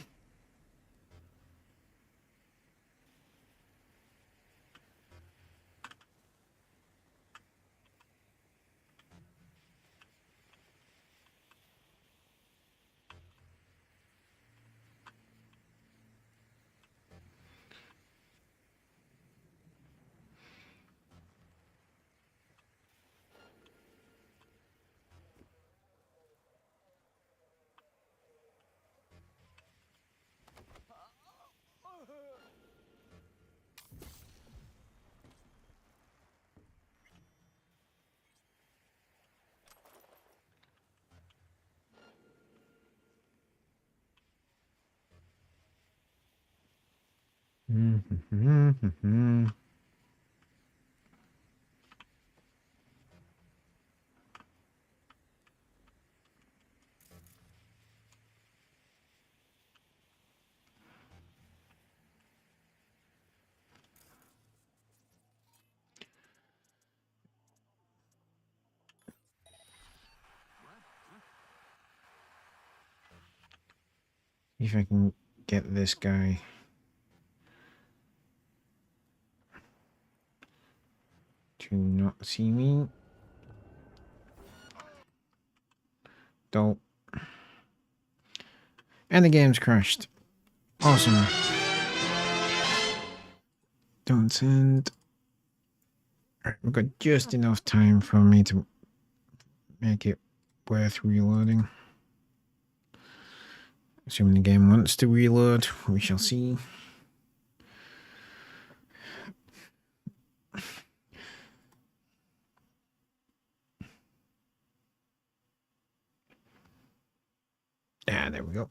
If I can get this guy to not see me. Don't. And the game's crashed. Awesome. Don't send. Alright, we've got just enough time for me to make it worth reloading. Assuming the game wants to reload, we shall see. Ah, there we go.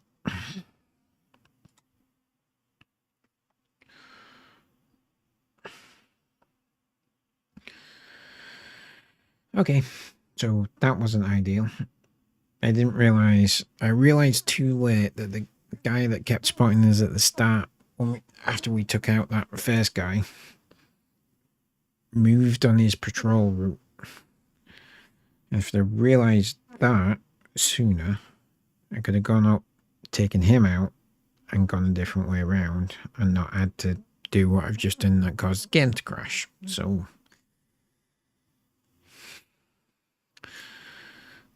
Okay, so that wasn't ideal. I didn't realize. I realized too late that the guy that kept spotting us at the start, after we took out that first guy, moved on his patrol route. If I realized that sooner, I could have gone up, taken him out, and gone a different way around, and not had to do what I've just done that caused the game to crash. So,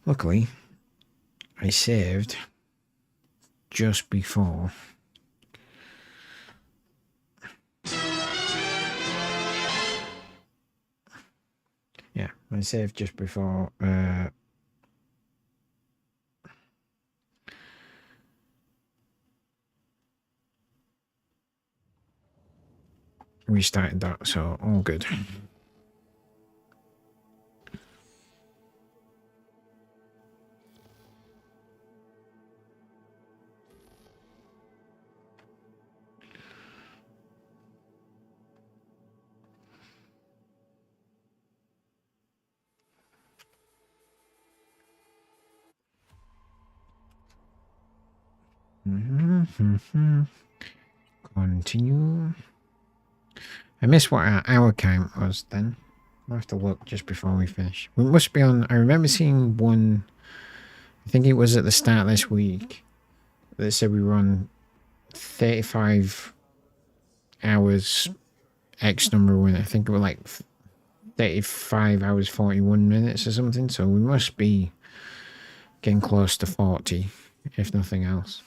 luckily, I saved just before. Yeah, I saved just before we started that, so all good. Continue. I missed what our hour count was then. I'll have to look just before we finish. We must be on. I remember seeing one. I think it was at the start of this week that said we were on 35 hours X number one. I think it was like 35 hours 41 minutes or something. So we must be getting close to 40, if nothing else.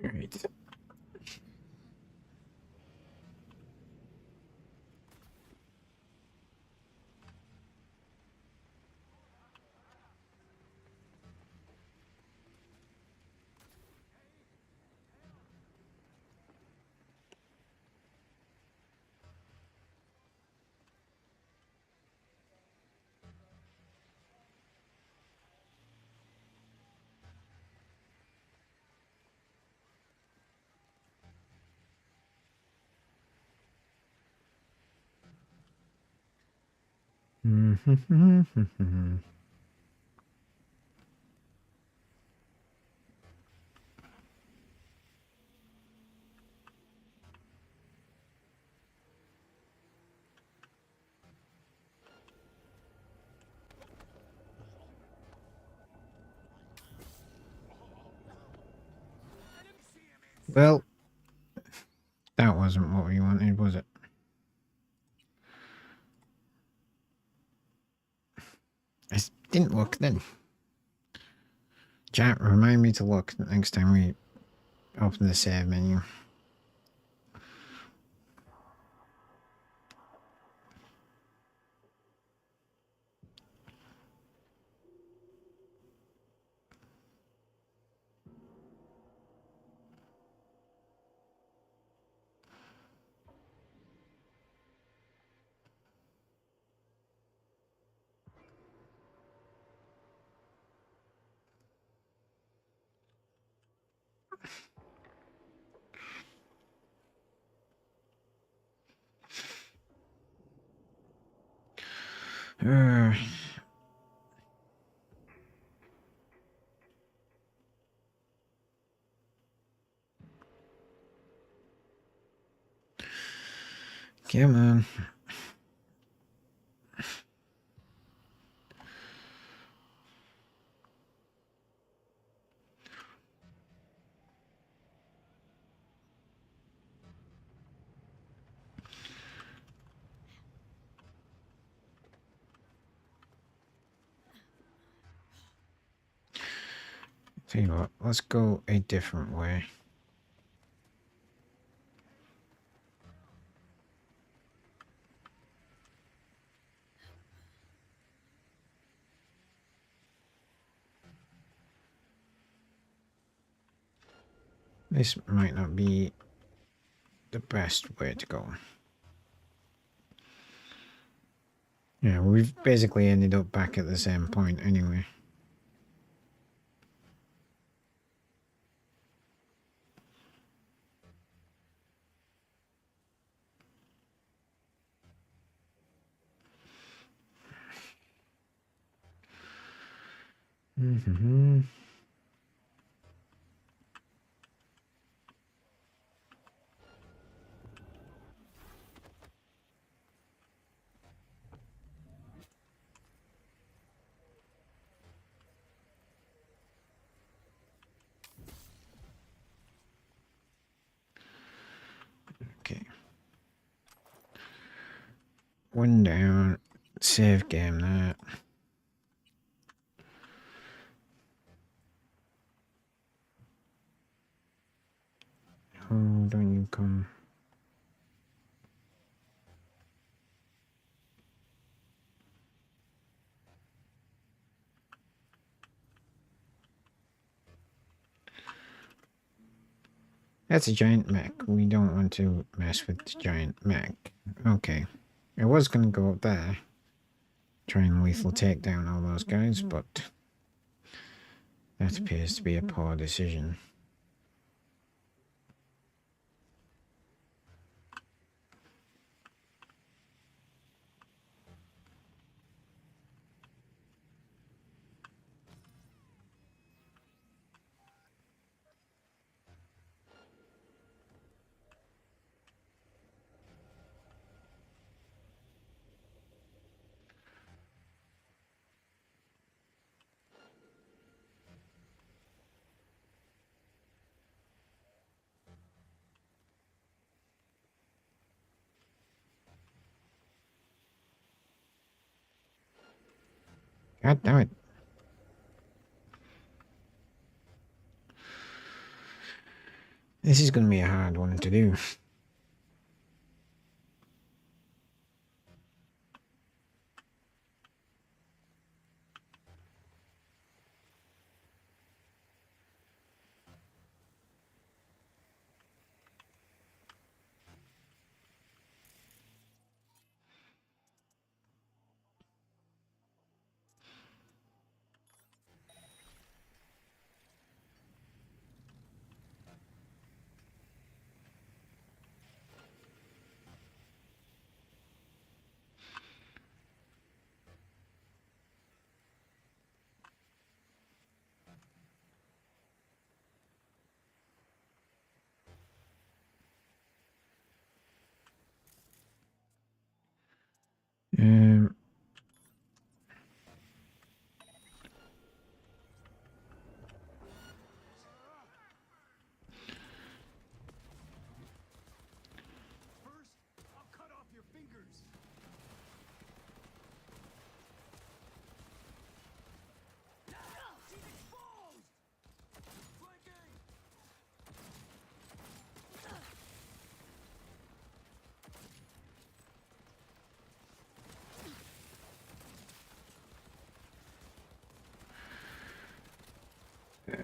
Right. Well, that wasn't what we wanted, was it? I didn't look then. Chat, remind me to look next time we open the save menu. Uh, come on. Tell you what, let's go a different way. This might not be the best way to go. Yeah, we've basically ended up back at the same point anyway. Mm-hmm. Okay. One down. Save game that. Oh, don't you come. That's a giant mech. We don't want to mess with the giant mech. Okay. I was going to go up there. Try and lethal take down all those guys, but that appears to be a poor decision. God damn it. This is going to be a hard one to do.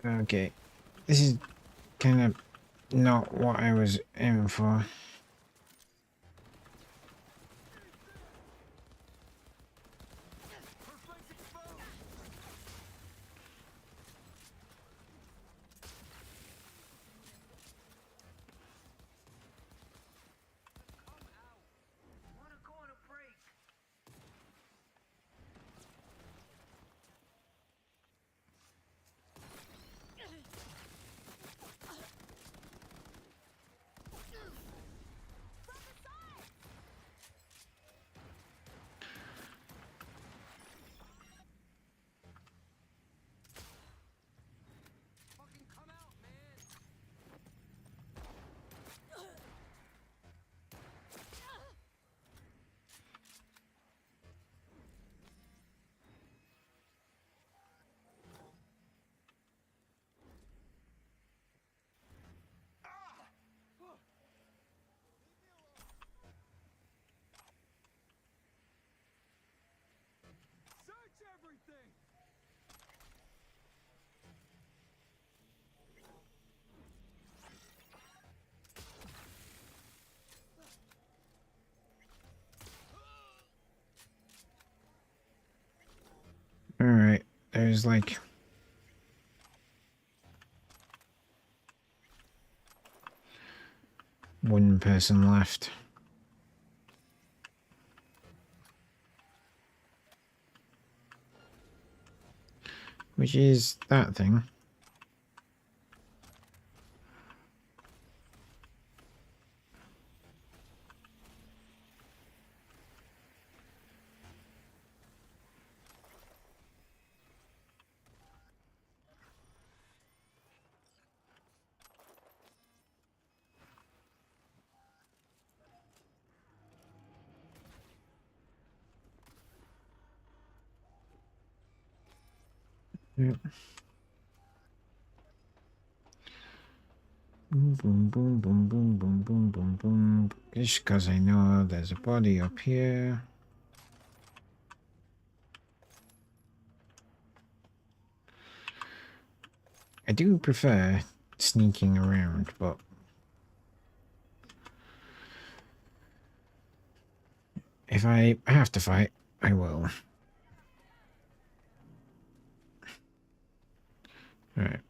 Okay. This is kind of not what I was aiming for. Alright, there's like... one person left. Which is that thing. Yep. Boom, boom, boom, boom, boom, boom, boom, boom, boom. Just because I know there's a body up here. I do prefer sneaking around, but if I have to fight, I will. Alright.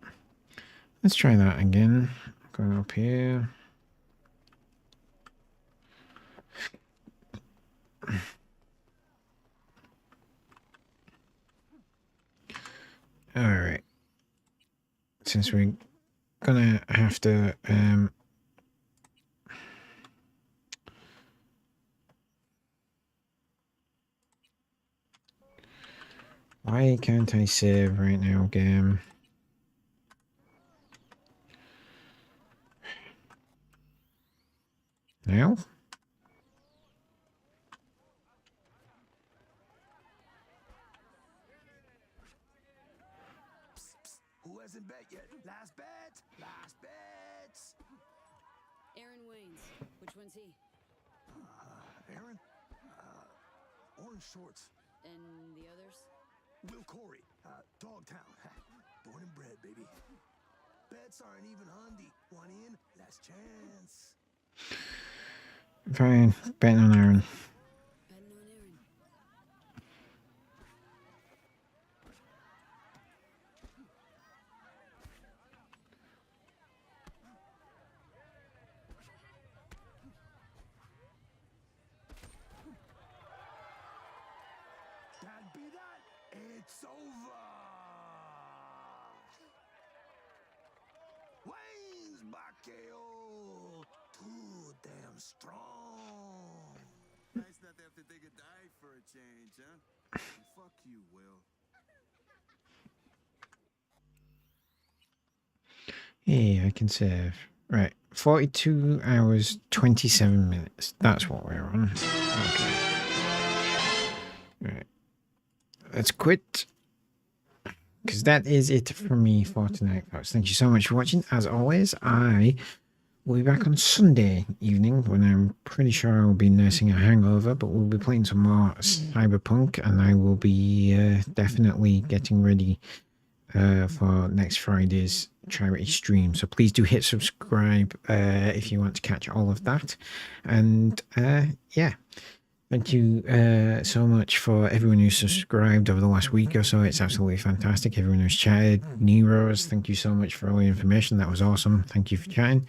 Let's try that again. Going up here. Alright. Since we're gonna have to why can't I save right now, game? Now? Who hasn't bet yet? Last bet! Last bets! Aaron Waynes. Which one's he? Aaron? Orange shorts. And the others? Will Corey. Dogtown. Born and bred, baby. Bets are an even hundy. One in, last chance. Fine. Betting on Aaron. Betting on Aaron. That be that. It's over. Wayne's back, KO. Too damn strong. Nice not to have to take a dive for a change, huh? And fuck you, Will. Yeah, I can save. Right. 42 hours, 27 minutes. That's what we're on. Okay. Right. Let's quit. Because that is it for me for tonight, folks. Thank you so much for watching. As always, I will be back on Sunday evening when I'm pretty sure I'll be nursing a hangover, but we'll be playing some more Cyberpunk, and I will be definitely getting ready for next Friday's charity stream. So please do hit subscribe if you want to catch all of that. And yeah, thank you so much for everyone who subscribed over the last week or so. It's absolutely fantastic. Everyone who's chatted, Neros, thank you so much for all the information. That was awesome. Thank you for chatting.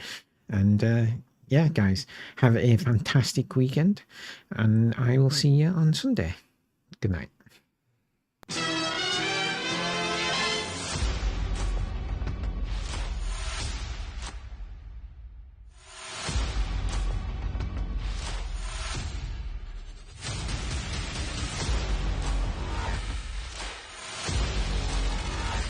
And yeah, guys, have a fantastic weekend, and I will see you on Sunday. Good night.